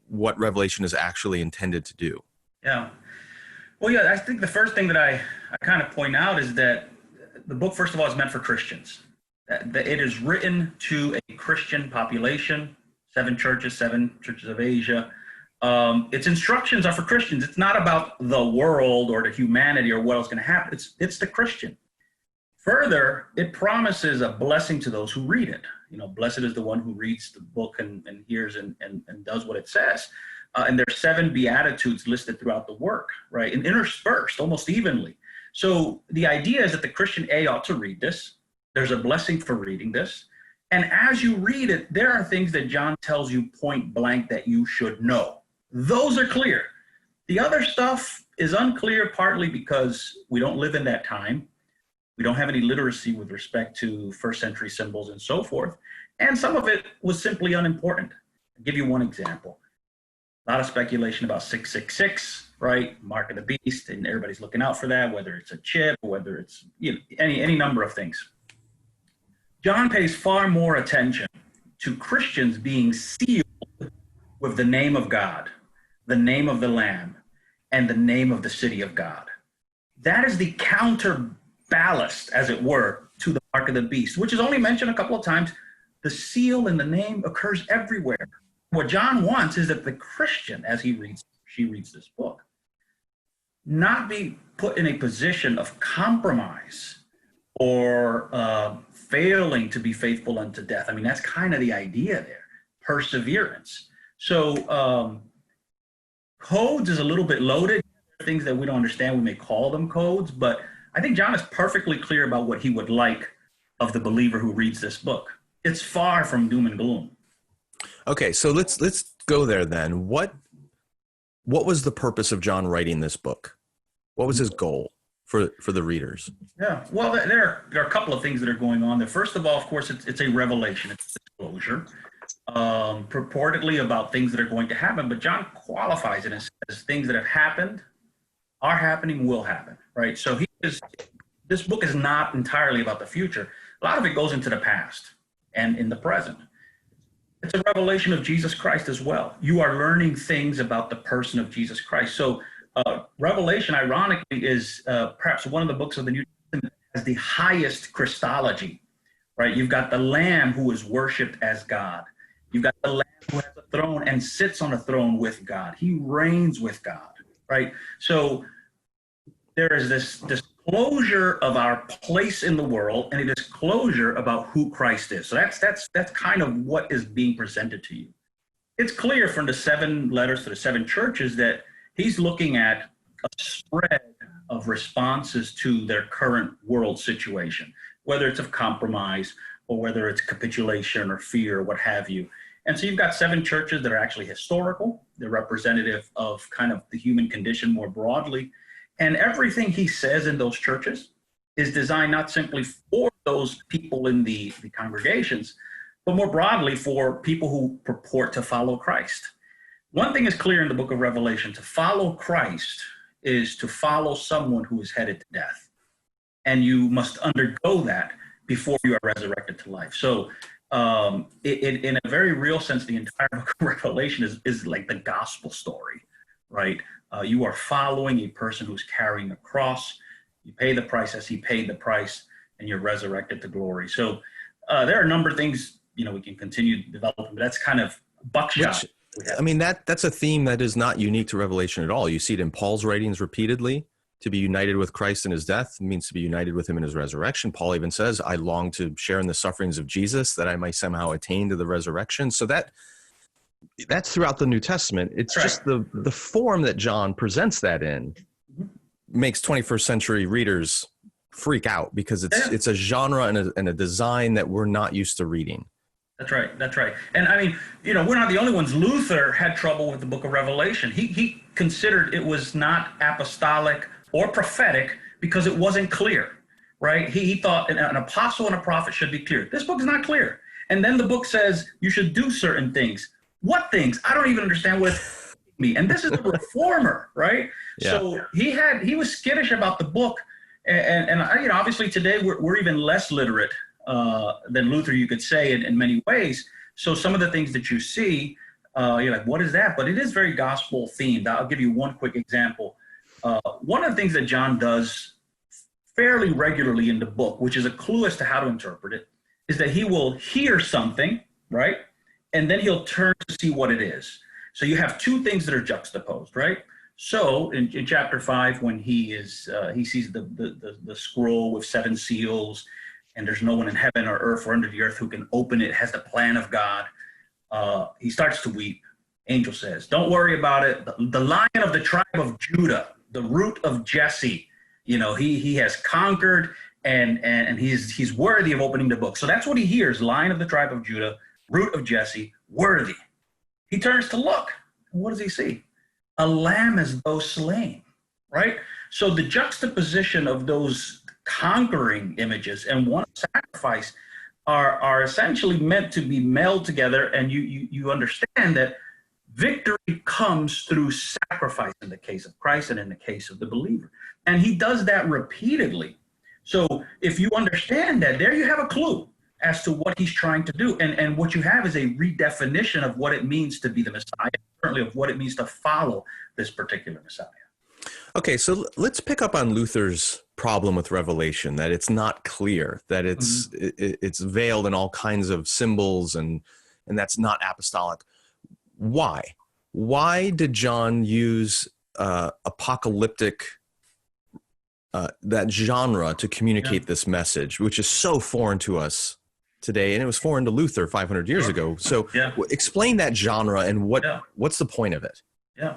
what Revelation is actually intended to do? Yeah. Well, yeah, I think the first thing that I kind of point out is that the book, first of all, is meant for Christians. That it is written to a Christian population, 7 churches of Asia. Its instructions are for Christians. It's not about the world or the humanity or what else going to happen. It's the Christian. Further, it promises a blessing to those who read it. Blessed is the one who reads the book and hears and does what it says. And there's 7 Beatitudes listed throughout the work, right? And interspersed almost evenly. So the idea is that the Christian ought to read this. There's a blessing for reading this. And as you read it, there are things that John tells you point blank that you should know. Those are clear. The other stuff is unclear, partly because we don't live in that time. We don't have any literacy with respect to first century symbols and so forth. And some of it was simply unimportant. I'll give you one example. A lot of speculation about 666, right? Mark of the beast, and everybody's looking out for that, whether it's a chip, or whether it's any number of things. John pays far more attention to Christians being sealed with the name of God, the name of the Lamb, and the name of the city of God. That is the counterballast, as it were, to the mark of the beast, which is only mentioned a couple of times. The seal and the name occurs everywhere. What John wants is that the Christian, as she reads this book, not be put in a position of compromise or failing to be faithful unto death. I mean, that's kind of the idea there, perseverance. So codes is a little bit loaded. Things that we don't understand, we may call them codes, but I think John is perfectly clear about what he would like of the believer who reads this book. It's far from doom and gloom. Okay, so let's go there then. What was the purpose of John writing this book? What was his goal for the readers? Yeah, well, there are a couple of things that are going on there. First of all, of course, it's a revelation, it's a disclosure, purportedly about things that are going to happen, but John qualifies it as things that have happened, are happening, will happen, right? So this book is not entirely about the future. A lot of it goes into the past and in the present. It's a revelation of Jesus Christ as well. You are learning things about the person of Jesus Christ. So Revelation, ironically, is perhaps one of the books of the New Testament that has the highest Christology, right? You've got the Lamb who is worshipped as God. You've got the Lamb who has a throne and sits on a throne with God. He reigns with God, right? So there is this disclosure of our place in the world and a disclosure about who Christ is. So that's kind of what is being presented to you. It's clear from the 7 letters to the 7 churches that he's looking at a spread of responses to their current world situation, whether it's of compromise or whether it's capitulation or fear or what have you. And so you've got 7 churches that are actually historical. They're representative of kind of the human condition more broadly. And everything he says in those churches is designed not simply for those people in the congregations, but more broadly for people who purport to follow Christ. One thing is clear in the book of Revelation: to follow Christ is to follow someone who is headed to death. And you must undergo that before you are resurrected to life. So in a very real sense, the entire book of Revelation is like the gospel story, right? You are following a person who's carrying a cross. You pay the price as he paid the price, and you're resurrected to glory. So there are a number of things, we can continue developing, but that's kind of buckshot. I mean, that's a theme that is not unique to Revelation at all. You see it in Paul's writings repeatedly. To be united with Christ in his death means to be united with him in his resurrection. Paul even says, I long to share in the sufferings of Jesus that I might somehow attain to the resurrection. So that's throughout the New Testament. It's just the form that John presents that in makes 21st century readers freak out, because it's a genre and a design that we're not used to reading. That's right. And I mean, we're not the only ones. Luther had trouble with the book of Revelation. He considered it was not apostolic or prophetic because it wasn't clear, right? He thought an apostle and a prophet should be clear. This book is not clear. And then the book says you should do certain things. What things? I don't even understand what me. And this is a reformer, right? Yeah. So he was skittish about the book. And obviously today we're even less literate than Luther, you could say, in many ways. So some of the things that you see, you're like, what is that? But it is very gospel themed. I'll give you one quick example. One of the things that John does fairly regularly in the book, which is a clue as to how to interpret it, is that he will hear something, right? And then he'll turn to see what it is. So you have 2 things that are juxtaposed, right? So in chapter 5, when he sees the scroll with 7 seals, and there's no one in heaven or earth or under the earth who can open it, has the plan of God, he starts to weep. Angel says, don't worry about it. The Lion of the tribe of Judah, the root of Jesse, he has conquered, and he's worthy of opening the book. So that's what he hears: Lion of the tribe of Judah, root of Jesse, worthy. He turns to look. What does he see? A lamb as though slain, right? So the juxtaposition of those conquering images and one sacrifice are essentially meant to be melded together, and you understand that victory comes through sacrifice in the case of Christ and in the case of the believer. And he does that repeatedly. So if you understand that, there you have a clue. as to what he's trying to do. And what you have is a redefinition of what it means to be the Messiah, certainly of what it means to follow this particular Messiah. Okay, so let's pick up on Luther's problem with Revelation, that it's not clear, that it's veiled in all kinds of symbols, and that's not apostolic. Why? Why did John use apocalyptic, that genre, to communicate this message, which is so foreign to us today, and it was foreign to Luther 500 years ago? So explain that genre and what's the point of it? Yeah.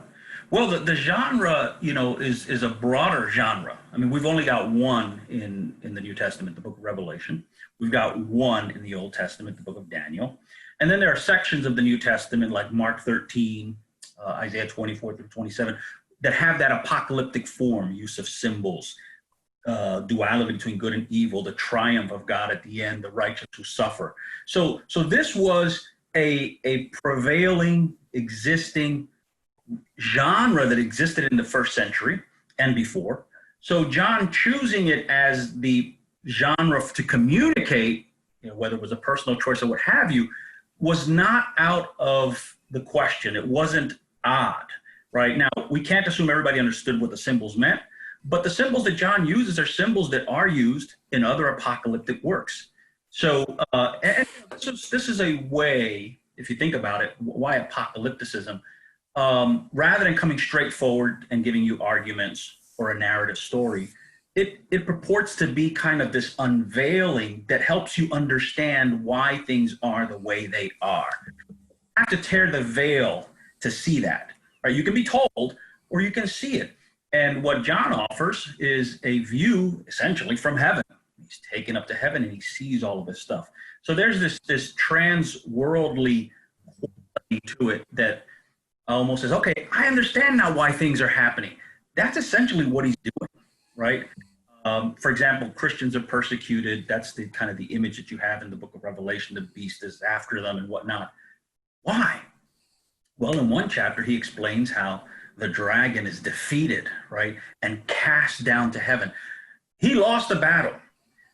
Well, the genre, is a broader genre. I mean, we've only got one in the New Testament, the book of Revelation. We've got one in the Old Testament, the book of Daniel. And then there are sections of the New Testament like Mark 13, Isaiah 24 through 27, that have that apocalyptic form, use of symbols, duality between good and evil, the triumph of God at the end, the righteous who suffer. So this was a prevailing, existing genre that existed in the first century and before. So John choosing it as the genre to communicate, whether it was a personal choice or what have you, was not out of the question. It wasn't odd, right? Now, we can't assume everybody understood what the symbols meant, but the symbols that John uses are symbols that are used in other apocalyptic works. So and this is a way, if you think about it, why apocalypticism? Rather than coming straight forward and giving you arguments or a narrative story, it purports to be kind of this unveiling that helps you understand why things are the way they are. You have to tear the veil to see that, right? You can be told or you can see it. And what John offers is a view essentially from heaven. He's taken up to heaven and he sees all of this stuff. So there's this trans-worldly quality to it that almost says, okay, I understand now why things are happening. That's essentially what he's doing, right? For example, Christians are persecuted. That's the kind of the image that you have in the book of Revelation. The beast is after them and whatnot. Why? Well, in one chapter, he explains how the dragon is defeated, right, and cast down to heaven. He lost the battle,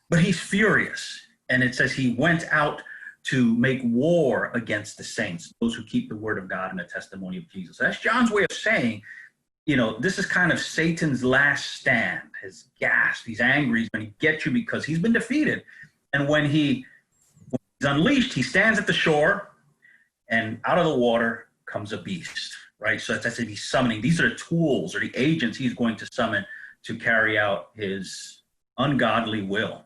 but he's furious. And it says he went out to make war against the saints, those who keep the word of God and the testimony of Jesus. That's John's way of saying, this is kind of Satan's last stand, his gasp. He's angry. He's going to get you because he's been defeated. And when he's unleashed, he stands at the shore, and out of the water comes a beast, right? So that's if he's summoning. These are the tools or the agents he's going to summon to carry out his ungodly will.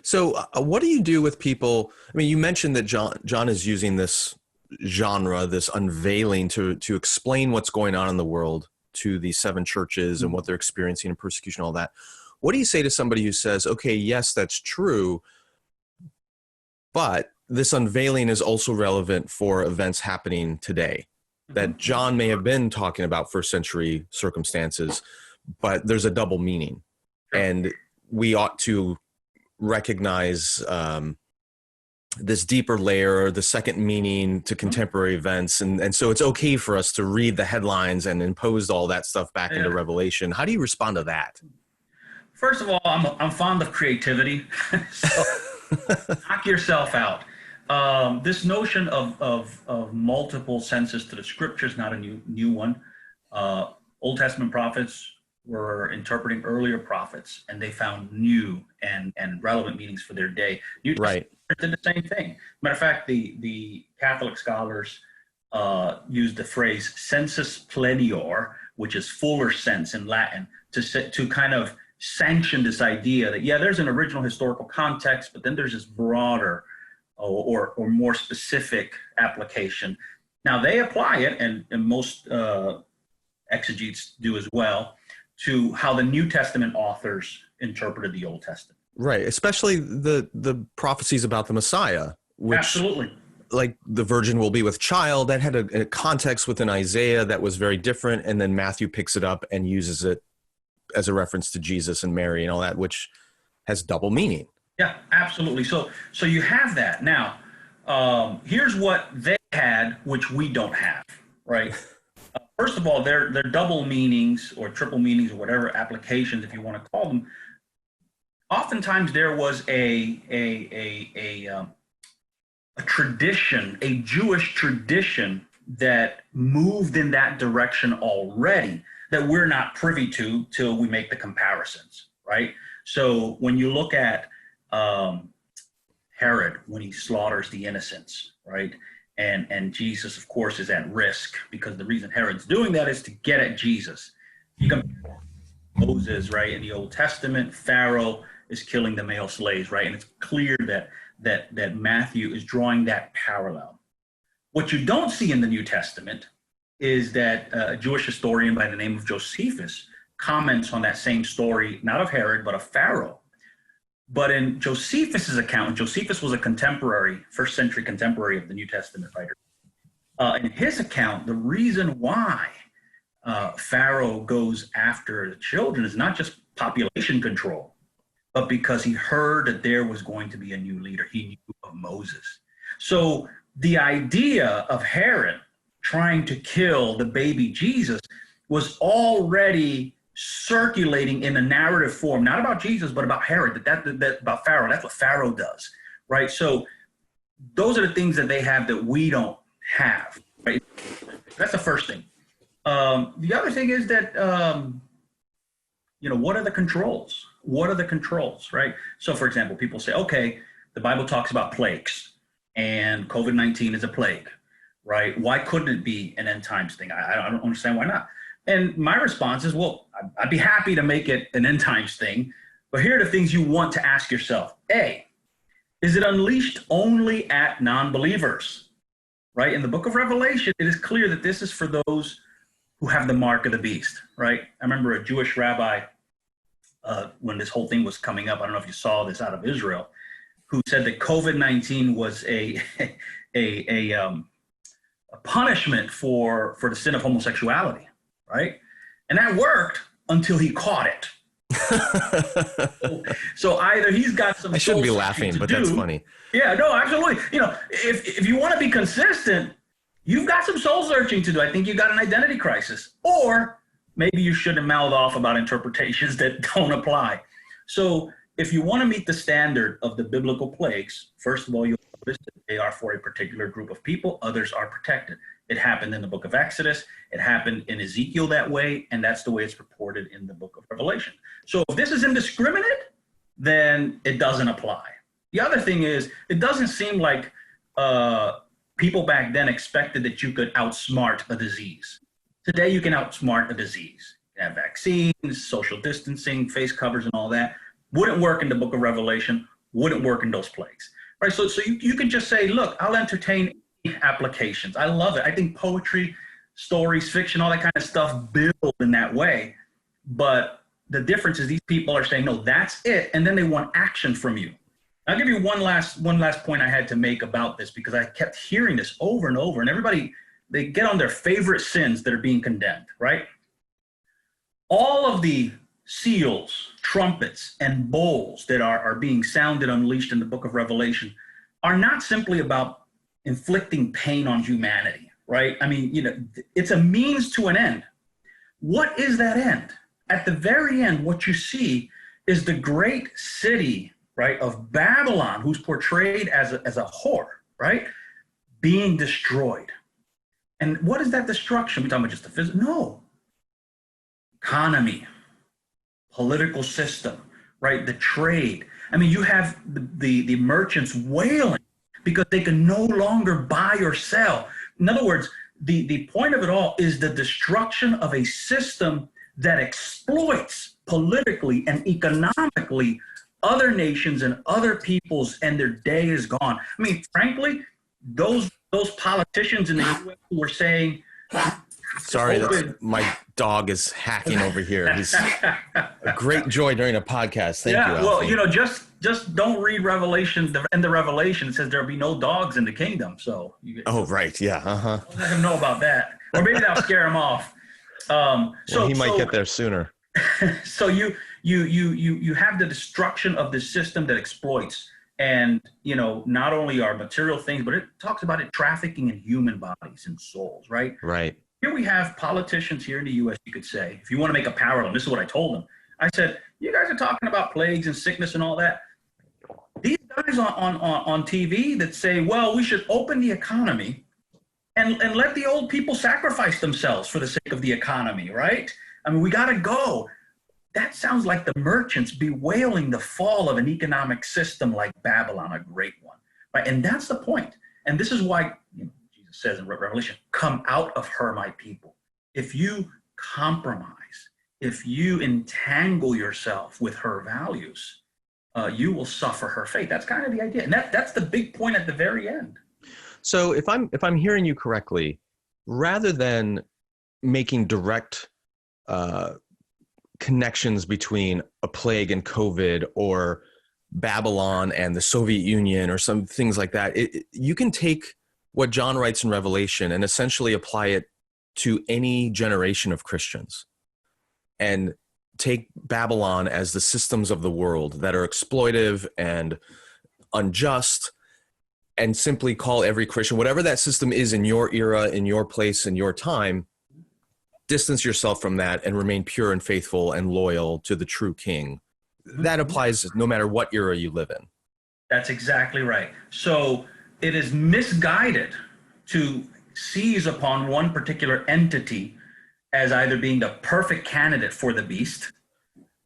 So what do you do with people? I mean, you mentioned that John is using this genre, this unveiling to explain what's going on in the world to these seven churches and what they're experiencing in persecution, all that. What do you say to somebody who says, okay, yes, that's true, but this unveiling is also relevant for events happening today, that John may have been talking about first century circumstances, but there's a double meaning, and we ought to recognize this deeper layer, the second meaning to contemporary events. And so it's okay for us to read the headlines and impose all that stuff back into Revelation. How do you respond to that? First of all, I'm fond of creativity. So knock yourself out. This notion of multiple senses to the scriptures, not a new one. Old Testament prophets were interpreting earlier prophets, and they found new and relevant meanings for their day. New Testament did the same thing. Matter of fact, the Catholic scholars used the phrase sensus plenior, which is fuller sense in Latin, to kind of sanction this idea that, there's an original historical context, but then there's this broader or more specific application. Now, they apply it, and most exegetes do as well, to how the New Testament authors interpreted the Old Testament. Right, especially the prophecies about the Messiah, which, absolutely, like the virgin will be with child, that had a context within Isaiah that was very different, and then Matthew picks it up and uses it as a reference to Jesus and Mary and all that, which has double meaning. Yeah, absolutely. So you have that. Now, here's what they had, which we don't have, right? First of all, they're double meanings or triple meanings or whatever applications, if you want to call them, oftentimes there was a tradition, a Jewish tradition that moved in that direction already that we're not privy to till we make the comparisons, right? So when you look at Herod, when he slaughters the innocents, right? And Jesus, of course, is at risk because the reason Herod's doing that is to get at Jesus. You compare Moses, right? In the Old Testament, Pharaoh is killing the male slaves, right? And it's clear that Matthew is drawing that parallel. What you don't see in the New Testament is that a Jewish historian by the name of Josephus comments on that same story, not of Herod, but of Pharaoh. But in Josephus's account, Josephus was a contemporary, first century contemporary of the New Testament writer. In his account, the reason why Pharaoh goes after the children is not just population control, but because he heard that there was going to be a new leader. He knew of Moses. So the idea of Herod trying to kill the baby Jesus was already circulating in a narrative form, not about Jesus, but about Herod, that about Pharaoh. That's what Pharaoh does, right? So those are the things that they have that we don't have, right? That's the first thing. The other thing is that, what are the controls? What are the controls, right? So for example, people say, okay, the Bible talks about plagues and COVID-19 is a plague, right? Why couldn't it be an end times thing? I don't understand why not. And my response is, well, I'd be happy to make it an end times thing, but here are the things you want to ask yourself. A, is it unleashed only at non-believers, right? In the book of Revelation, it is clear that this is for those who have the mark of the beast, right? I remember a Jewish rabbi, when this whole thing was coming up, I don't know if you saw this, out of Israel, who said that COVID-19 was a punishment for the sin of homosexuality, right? And that worked until he caught it. So either he's got some. I shouldn't be laughing, but that's funny. Yeah, no, absolutely. If you want to be consistent, you've got some soul searching to do. I think you got an identity crisis, or maybe you shouldn't mouth off about interpretations that don't apply. So if you want to meet the standard of the biblical plagues, first of all, you'll notice that they are for a particular group of people. Others are protected. It happened in the book of Exodus. It happened in Ezekiel that way, and that's the way it's reported in the book of Revelation. So if this is indiscriminate, then it doesn't apply. The other thing is, it doesn't seem like people back then expected that you could outsmart a disease. Today, you can outsmart a disease. You can have vaccines, social distancing, face covers, and all that. Wouldn't work in the book of Revelation, wouldn't work in those plagues. Right? So you can just say, look, I'll entertain applications. I love it. I think poetry, stories, fiction, all that kind of stuff build in that way. But the difference is these people are saying, no, that's it. And then they want action from you. I'll give you one last point I had to make about this, because I kept hearing this over and over, and everybody, they get on their favorite sins that are being condemned, right? All of the seals, trumpets, and bowls that are being sounded, unleashed in the book of Revelation are not simply about inflicting pain on humanity, right? I mean, it's a means to an end. What is that end? At the very end, what you see is the great city, right, of Babylon, who's portrayed as a whore, right, being destroyed. And what is that destruction? We're talking about just the physical? No. Economy, political system, right, the trade. I mean, you have the merchants wailing because they can no longer buy or sell. In other words, the point of it all is the destruction of a system that exploits politically and economically other nations and other peoples, and their day is gone. I mean, frankly, those politicians in the U.S. who were saying, sorry, my dog is hacking over here. He's a great joy during a podcast. Thank you, Alfie. Well, just don't read Revelation. In the Revelation, it says there'll be no dogs in the kingdom. So right, yeah, Don't let him know about that, or maybe that'll scare him off. So he might get there sooner. So you have the destruction of the system that exploits, and not only our material things, but it talks about it trafficking in human bodies and souls, right? Right. Here we have politicians here in the U.S., you could say, if you want to make a parallel, this is what I told them. I said, you guys are talking about plagues and sickness and all that. These guys on TV that say, well, we should open the economy and let the old people sacrifice themselves for the sake of the economy, right? I mean, we got to go. That sounds like the merchants bewailing the fall of an economic system like Babylon, a great one, right? And that's the point. And this is why Jesus says in Revelation, come out of her, my people. If you compromise, if you entangle yourself with her values, you will suffer her fate. That's kind of the idea. And that's the big point at the very end. So if I'm hearing you correctly, rather than making direct connections between a plague and COVID or Babylon and the Soviet Union or some things like that, you can take what John writes in Revelation and essentially apply it to any generation of Christians, and take Babylon as the systems of the world that are exploitive and unjust, and simply call every Christian, whatever that system is in your era, in your place, in your time, distance yourself from that and remain pure and faithful and loyal to the true king. That applies no matter what era you live in. That's exactly right. So it is misguided to seize upon one particular entity as either being the perfect candidate for the beast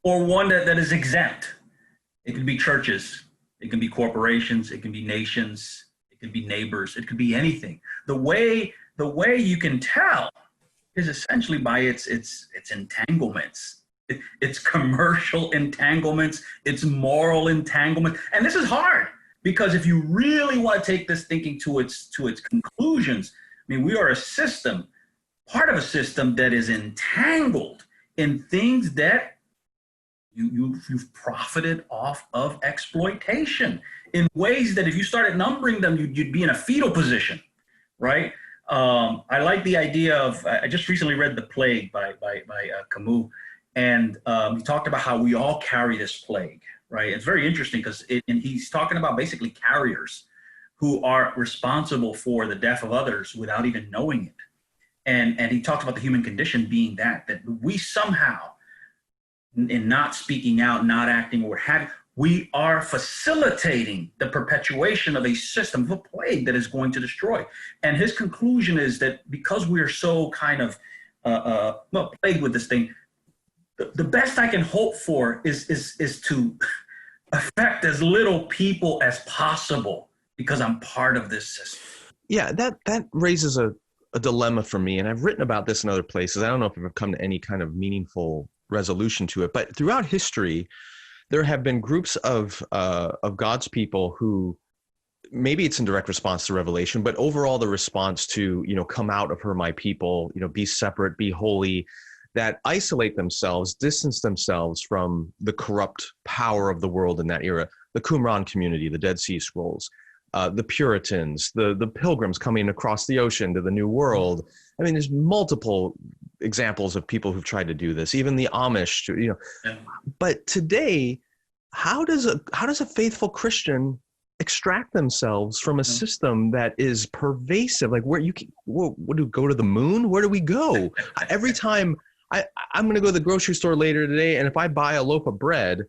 or one that is exempt. It can be churches, it can be corporations, it can be nations, it can be neighbors, it could be anything. The way you can tell is essentially by its entanglements, its commercial entanglements, its moral entanglement. And this is hard, because if you really want to take this thinking to its conclusions, I mean, we are a system, part of a system that is entangled in things that you've profited off of exploitation in ways that if you started numbering them, you'd be in a fetal position, right? I like the idea of, I just recently read The Plague by Camus, and he talked about how we all carry this plague, right? It's very interesting because he's talking about basically carriers who are responsible for the death of others without even knowing it. And he talks about the human condition being that we somehow, in not speaking out, not acting, or we are facilitating the perpetuation of a system of a plague that is going to destroy. And his conclusion is that because we are so kind of plagued with this thing, the best I can hope for is to affect as little people as possible, because I'm part of this system. Yeah, that raises a dilemma for me, and I've written about this in other places. I don't know if I've come to any kind of meaningful resolution to it, but throughout history, there have been groups of God's people who, maybe it's in direct response to Revelation, but overall the response to, come out of her, my people, be separate, be holy, that isolate themselves, distance themselves from the corrupt power of the world in that era. The Qumran community, the Dead Sea Scrolls, the Puritans, the Pilgrims coming across the ocean to the New World. I mean, there's multiple examples of people who've tried to do this, even the Amish, Yeah. But today, how does a faithful Christian extract themselves from a system that is pervasive? Like, where what do we go to the moon? Where do we go? Every time I'm going to go to the grocery store later today, and if I buy a loaf of bread,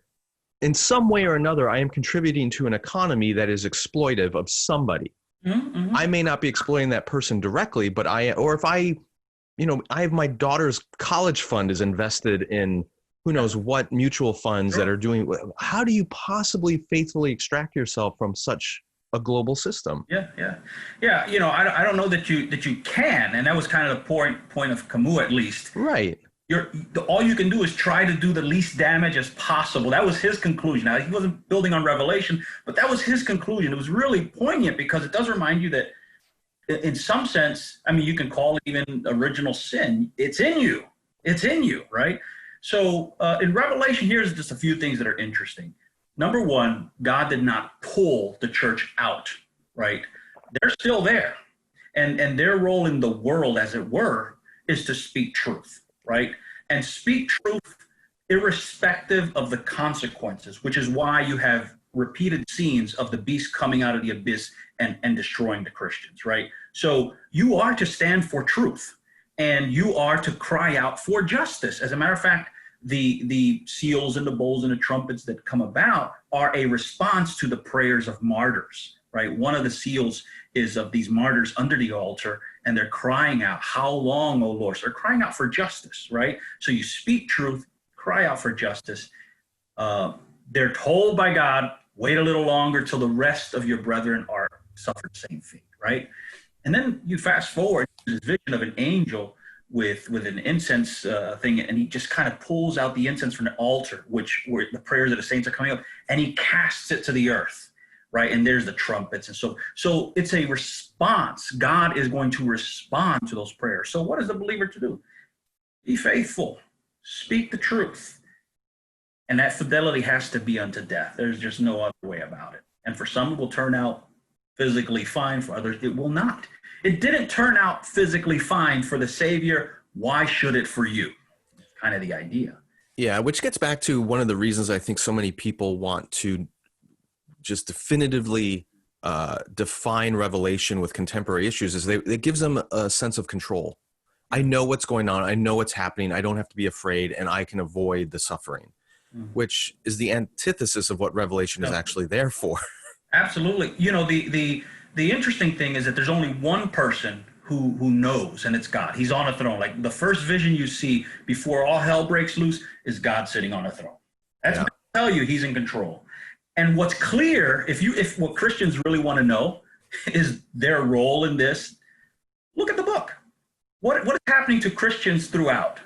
in some way or another, I am contributing to an economy that is exploitive of somebody. Mm-hmm. I may not be exploiting that person directly, but if I have my daughter's college fund is invested in who knows what mutual funds that are doing. How do you possibly faithfully extract yourself from such a global system? Yeah. I don't know that you can, and that was kind of the point of Camus, at least. Right. All you can do is try to do the least damage as possible. That was his conclusion. Now, he wasn't building on Revelation, but that was his conclusion. It was really poignant because it does remind you that in some sense, I mean, you can call it even original sin. It's in you. It's in you, right? So in Revelation, here's just a few things that are interesting. Number one, God did not pull the church out, right? They're still there. And their role in the world, as it were, is to speak truth, right? And speak truth irrespective of the consequences, which is why you have repeated scenes of the beast coming out of the abyss and destroying the Christians, right? So you are to stand for truth, and you are to cry out for justice. As a matter of fact, the seals and the bowls and the trumpets that come about are a response to the prayers of martyrs, right? One of the seals is of these martyrs under the altar, and they're crying out, "How long, O Lord?" So they're crying out for justice, right? So you speak truth, cry out for justice. They're told by God, wait a little longer till the rest of your brethren are suffered the same fate, right? And then you fast forward to this vision of an angel with an incense thing, and he just kind of pulls out the incense from the altar, where the prayers of the saints are coming up, and he casts it to the earth, right? And there's the trumpets. And so it's a response. God is going to respond to those prayers. So what is the believer to do? Be faithful, speak the truth. And that fidelity has to be unto death. There's just no other way about it. And for some, it will turn out physically fine. For others, it will not. It didn't turn out physically fine for the Savior. Why should it for you? Kind of the idea. Yeah, which gets back to one of the reasons I think so many people want to just definitively define Revelation with contemporary issues is it gives them a sense of control. I know what's going on. I know what's happening. I don't have to be afraid, and I can avoid the suffering. Which is the antithesis of what Revelation is actually there for. Absolutely. You know, the interesting thing is that there's only one person who knows, and it's God. He's on a throne. Like the first vision you see before all hell breaks loose is God sitting on a throne. That's what I tell you, he's in control. And what's clear, if what Christians really want to know is their role in this, look at the book. What is happening to Christians throughout,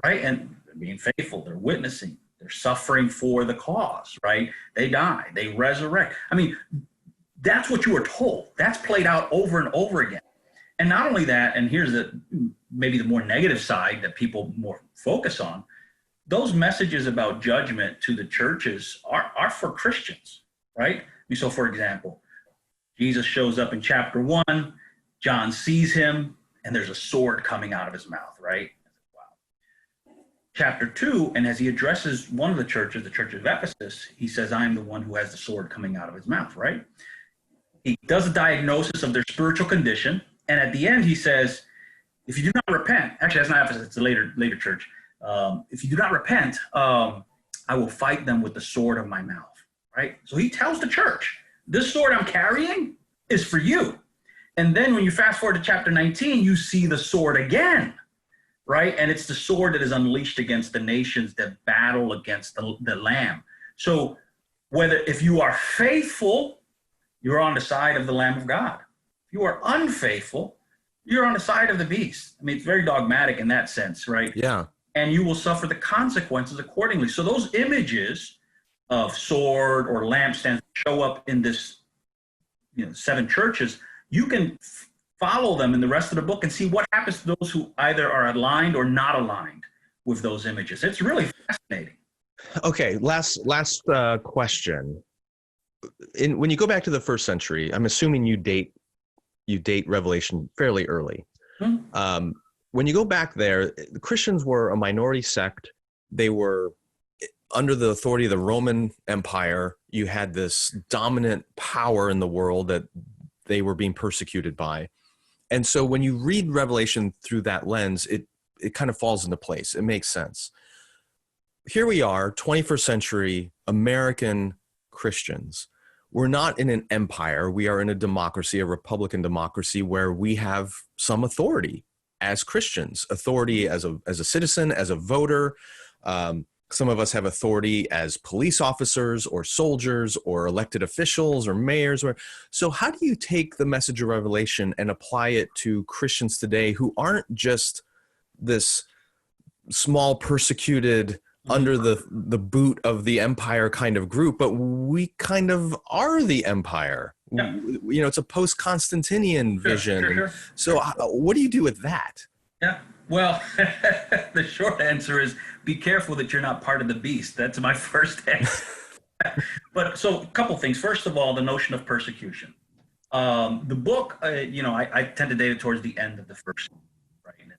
right? And being faithful, they're witnessing. They're suffering for the cause, right? They die, they resurrect. I mean, that's what you were told. That's played out over and over again. And not only that, and here's maybe the more negative side that people more focus on, those messages about judgment to the churches are for Christians, right? So for example, Jesus shows up in chapter 1, John sees him, and there's a sword coming out of his mouth, right? Chapter 2, and as he addresses one of the churches, the church of Ephesus, he says, "I am the one who has the sword coming out of his mouth," right? He does a diagnosis of their spiritual condition, and at the end he says, "If you do not repent," actually that's not Ephesus, it's a later church. "If you do not repent, I will fight them with the sword of my mouth," right? So he tells the church, this sword I'm carrying is for you. And then when you fast forward to chapter 19, you see the sword again. Right? And it's the sword that is unleashed against the nations that battle against the Lamb. So if you are faithful, you're on the side of the Lamb of God. If you are unfaithful, you're on the side of the beast. I mean, it's very dogmatic in that sense, right? Yeah. And you will suffer the consequences accordingly. So those images of sword or lampstands show up in this, 7 churches. You can follow them in the rest of the book and see what happens to those who either are aligned or not aligned with those images. It's really fascinating. Okay, last question. When you go back to the first century, I'm assuming you date Revelation fairly early. Mm-hmm. When you go back there, the Christians were a minority sect. They were under the authority of the Roman Empire. You had this dominant power in the world that they were being persecuted by. And so when you read Revelation through that lens, it kind of falls into place. It makes sense. Here we are, 21st century American Christians. We're not in an empire. We are in a democracy, a republican democracy, where we have some authority as Christians, authority as a citizen, as a voter. Some of us have authority as police officers or soldiers or elected officials or mayors. So how do you take the message of Revelation and apply it to Christians today who aren't just this small persecuted under the boot of the empire kind of group, but we kind of are the empire? Yeah. It's a post-Constantinian vision. Sure. So what do you do with that? Yeah. Well, the short answer is be careful that you're not part of the beast. That's my first answer. But so a couple things. First of all, the notion of persecution. The book, I tend to date it towards the end of the first, right, in the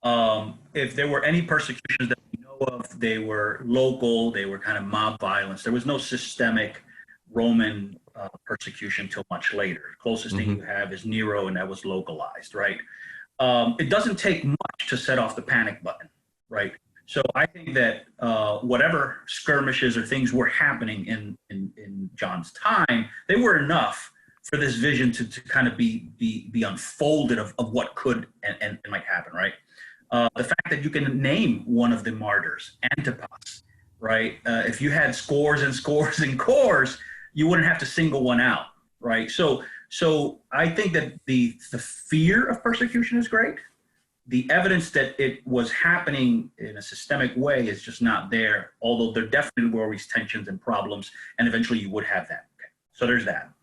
90s. If there were any persecutions that we know of, they were local. They were kind of mob violence. There was no systemic Roman persecution till much later. The closest thing you have is Nero, and that was localized, right? It doesn't take much to set off the panic button, right? So I think that whatever skirmishes or things were happening in John's time, they were enough for this vision to kind of be unfolded of what could and might happen, right? The fact that you can name one of the martyrs, Antipas, right? If you had scores and scores and cores, you wouldn't have to single one out, right? So I think that the fear of persecution is great. The evidence that it was happening in a systemic way is just not there, although there definitely were always tensions and problems, and eventually you would have that. Okay. So there's that.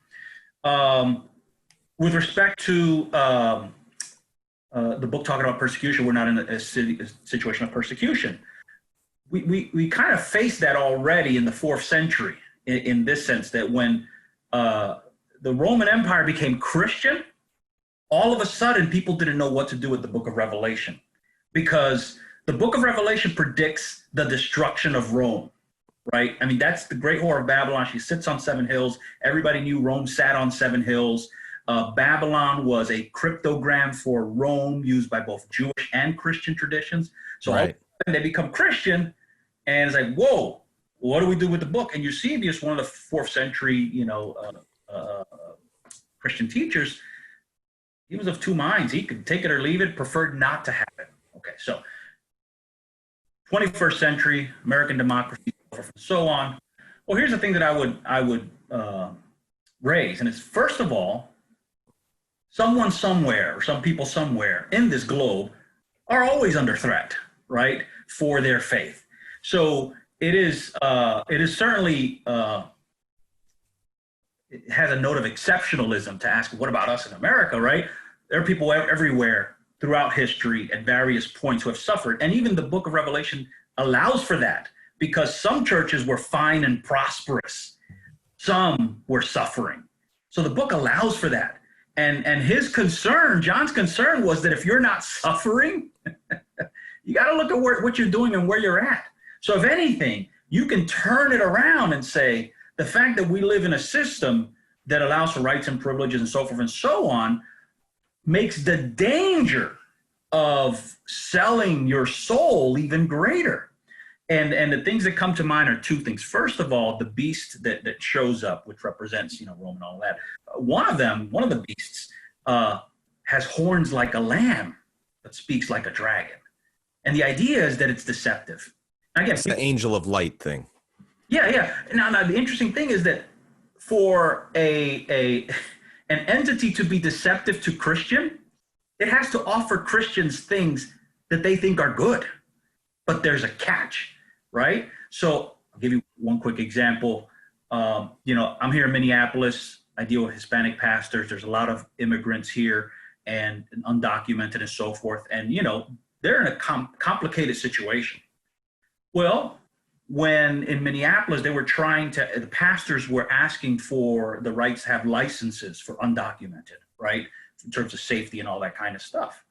With respect to the book talking about persecution, we're not in a situation of persecution. We kind of faced that already in the 4th century in this sense, that when the Roman Empire became Christian, all of a sudden, people didn't know what to do with the book of Revelation, because the book of Revelation predicts the destruction of Rome, right? I mean, that's the great whore of Babylon. She sits on 7 hills. Everybody knew Rome sat on 7 hills. Babylon was a cryptogram for Rome used by both Jewish and Christian traditions. So all of a sudden they become Christian, and it's like, whoa, what do we do with the book? And Eusebius, one of the 4th century, Christian teachers, he was of two minds. He could take it or leave it, preferred not to have it. Okay, so 21st century, American democracy, and so on. Well, here's the thing that I would raise, and it's, first of all, someone somewhere or some people somewhere in this globe are always under threat, right, for their faith. So it is certainly it has a note of exceptionalism to ask, what about us in America, right? There are people everywhere throughout history at various points who have suffered. And even the book of Revelation allows for that, because some churches were fine and prosperous. Some were suffering. So the book allows for that. And his concern, John's concern, was that if you're not suffering, you got to look at what you're doing and where you're at. So if anything, you can turn it around and say, the fact that we live in a system that allows for rights and privileges and so forth and so on makes the danger of selling your soul even greater. And the things that come to mind are 2 things. First of all, the beast that shows up, which represents, Rome and all that. One of the beasts has horns like a lamb, but speaks like a dragon. And the idea is that it's deceptive. Again, it's the angel of light thing. Yeah. Now, the interesting thing is that for an entity to be deceptive to Christian, it has to offer Christians things that they think are good. But there's a catch, right? So I'll give you one quick example. I'm here in Minneapolis. I deal with Hispanic pastors. There's a lot of immigrants here and undocumented and so forth. And, they're in a complicated situation. Well, when in Minneapolis, the pastors were asking for the rights to have licenses for undocumented, right? In terms of safety and all that kind of stuff.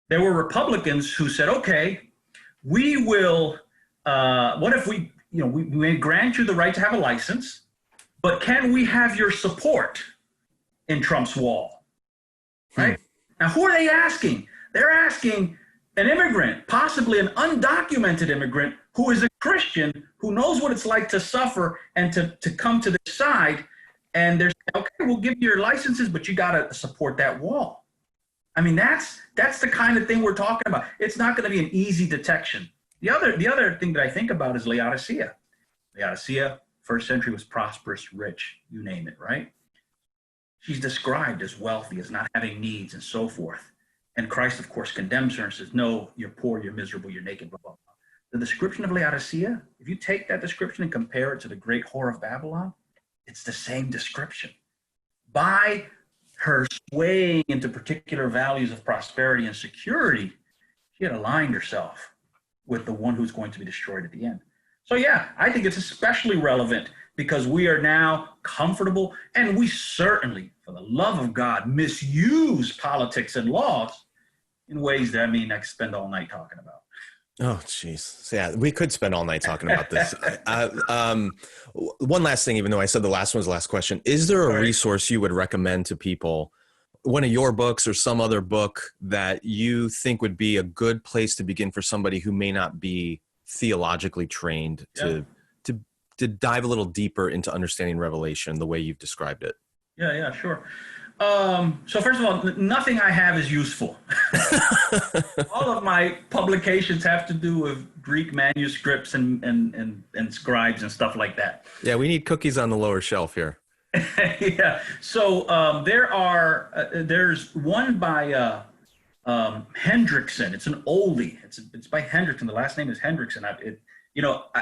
There were Republicans who said, okay, we will, what if we may grant you the right to have a license, but can we have your support in Trump's wall, right? Now, who are they asking? They're asking an immigrant, possibly an undocumented immigrant, who is a Christian, who knows what it's like to suffer and to come to the side. And they're saying, okay, we'll give you your licenses, but you got to support that wall. I mean, that's the kind of thing we're talking about. It's not going to be an easy detection. The other thing that I think about is Laodicea. Laodicea, 1st century, was prosperous, rich, you name it, right? She's described as wealthy, as not having needs and so forth. And Christ, of course, condemns her and says, no, you're poor, you're miserable, you're naked, blah, blah, blah. The description of Laodicea, if you take that description and compare it to the great whore of Babylon, it's the same description. By her swaying into particular values of prosperity and security, she had aligned herself with the one who's going to be destroyed at the end. So yeah, I think it's especially relevant because we are now comfortable, and we certainly, for the love of God, misuse politics and laws in ways that, I could spend all night talking about. Oh, jeez. Yeah, we could spend all night talking about this. One last thing, even though I said the last one was the last question. Is there a resource you would recommend to people, one of your books or some other book that you think would be a good place to begin for somebody who may not be theologically trained to dive a little deeper into understanding Revelation the way you've described it. Yeah, sure. So first of all, nothing I have is useful. All of my publications have to do with Greek manuscripts and scribes and stuff like that. Yeah, we need cookies on the lower shelf here. Yeah. So there's one by Hendrickson. It's an oldie. It's by Hendrickson. The last name is Hendrickson. I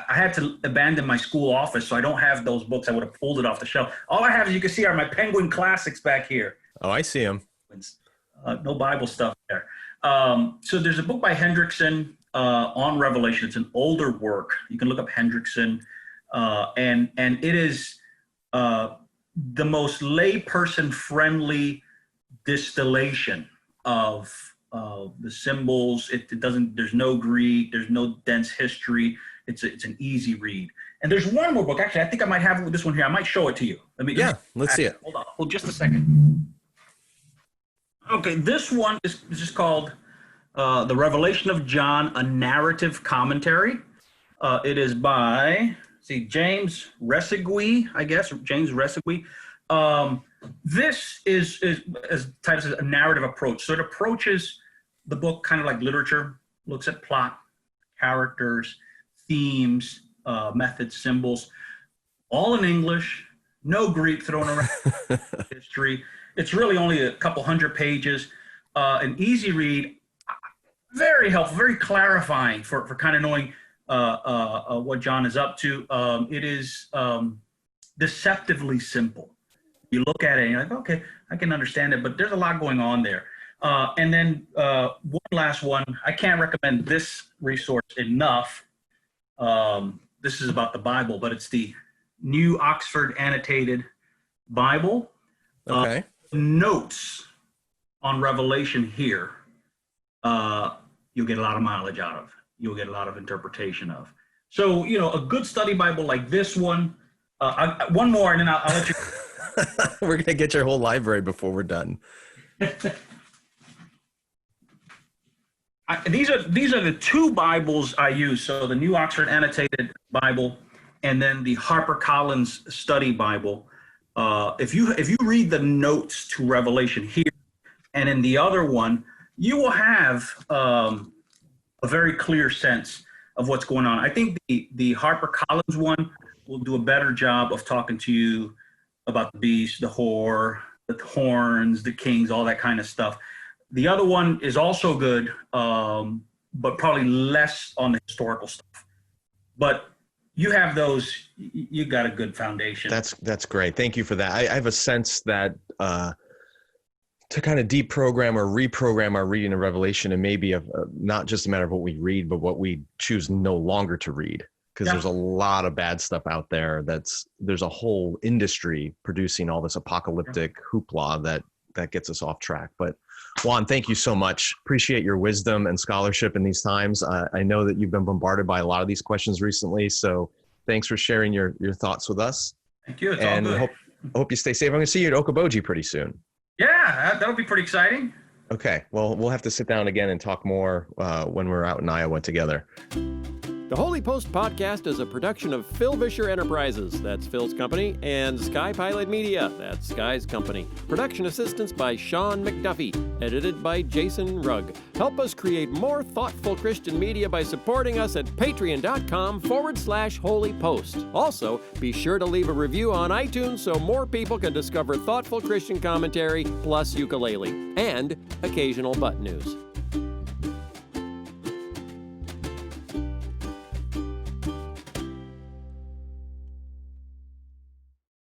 had to abandon my school office, so I don't have those books. I would have pulled it off the shelf. All I have, as you can see, are my Penguin Classics back here. Oh, I see them. No Bible stuff there. So there's a book by Hendrickson on Revelation. It's an older work. You can look up Hendrickson, and it is the most layperson-friendly distillation of the symbols. It doesn't. There's no Greek. There's no dense history. It's an easy read. And there's one more book. Actually, I think I might have this one here. I might show it to you. Let's see it. Hold just a second. Okay, this one is just called The Revelation of John, a Narrative Commentary. It is by, James Resiguy, I guess, James Resiguy. This is as types of a narrative approach. So it approaches the book kind of like literature, looks at plot, characters, themes, methods, symbols, all in English, no Greek thrown around history. It's really only a couple hundred pages, an easy read, very helpful, very clarifying for kind of knowing what John is up to. It is deceptively simple. You look at it and you're like, okay, I can understand it, but there's a lot going on there. And then one last one, I can't recommend this resource enough. This is about the Bible, but it's the New Oxford Annotated Bible. Okay. Notes on Revelation here, you'll get a lot of mileage out of. You'll get a lot of interpretation of. So, a good study Bible like this one. One more, and then I'll let you. We're going to get your whole library before we're done. These are the two Bibles I use. So the New Oxford Annotated Bible, and then the HarperCollins Study Bible. If you read the notes to Revelation here and in the other one, you will have a very clear sense of what's going on. I think the HarperCollins one will do a better job of talking to you about the beast, the whore, the horns, the kings, all that kind of stuff. The other one is also good, but probably less on the historical stuff. But you have those, you got a good foundation. That's great. Thank you for that. I have a sense that to kind of deprogram or reprogram our reading of Revelation, and maybe not just a matter of what we read, but what we choose no longer to read. Because there's a lot of bad stuff out there. There's a whole industry producing all this apocalyptic hoopla that gets us off track. But Juan, thank you so much. Appreciate your wisdom and scholarship in these times. I know that you've been bombarded by a lot of these questions recently, so thanks for sharing your thoughts with us. Thank you. It's and all good. Hope you stay safe. I'm going to see you at Okoboji pretty soon. Yeah, that'll be pretty exciting. Okay. Well, we'll have to sit down again and talk more when we're out in Iowa together. The Holy Post podcast is a production of Phil Vischer Enterprises, that's Phil's company, and Sky Pilot Media, that's Sky's company. Production assistance by Sean McDuffie, edited by Jason Rugg. Help us create more thoughtful Christian media by supporting us at patreon.com/Holy Post. Also, be sure to leave a review on iTunes so more people can discover thoughtful Christian commentary plus ukulele and occasional butt news.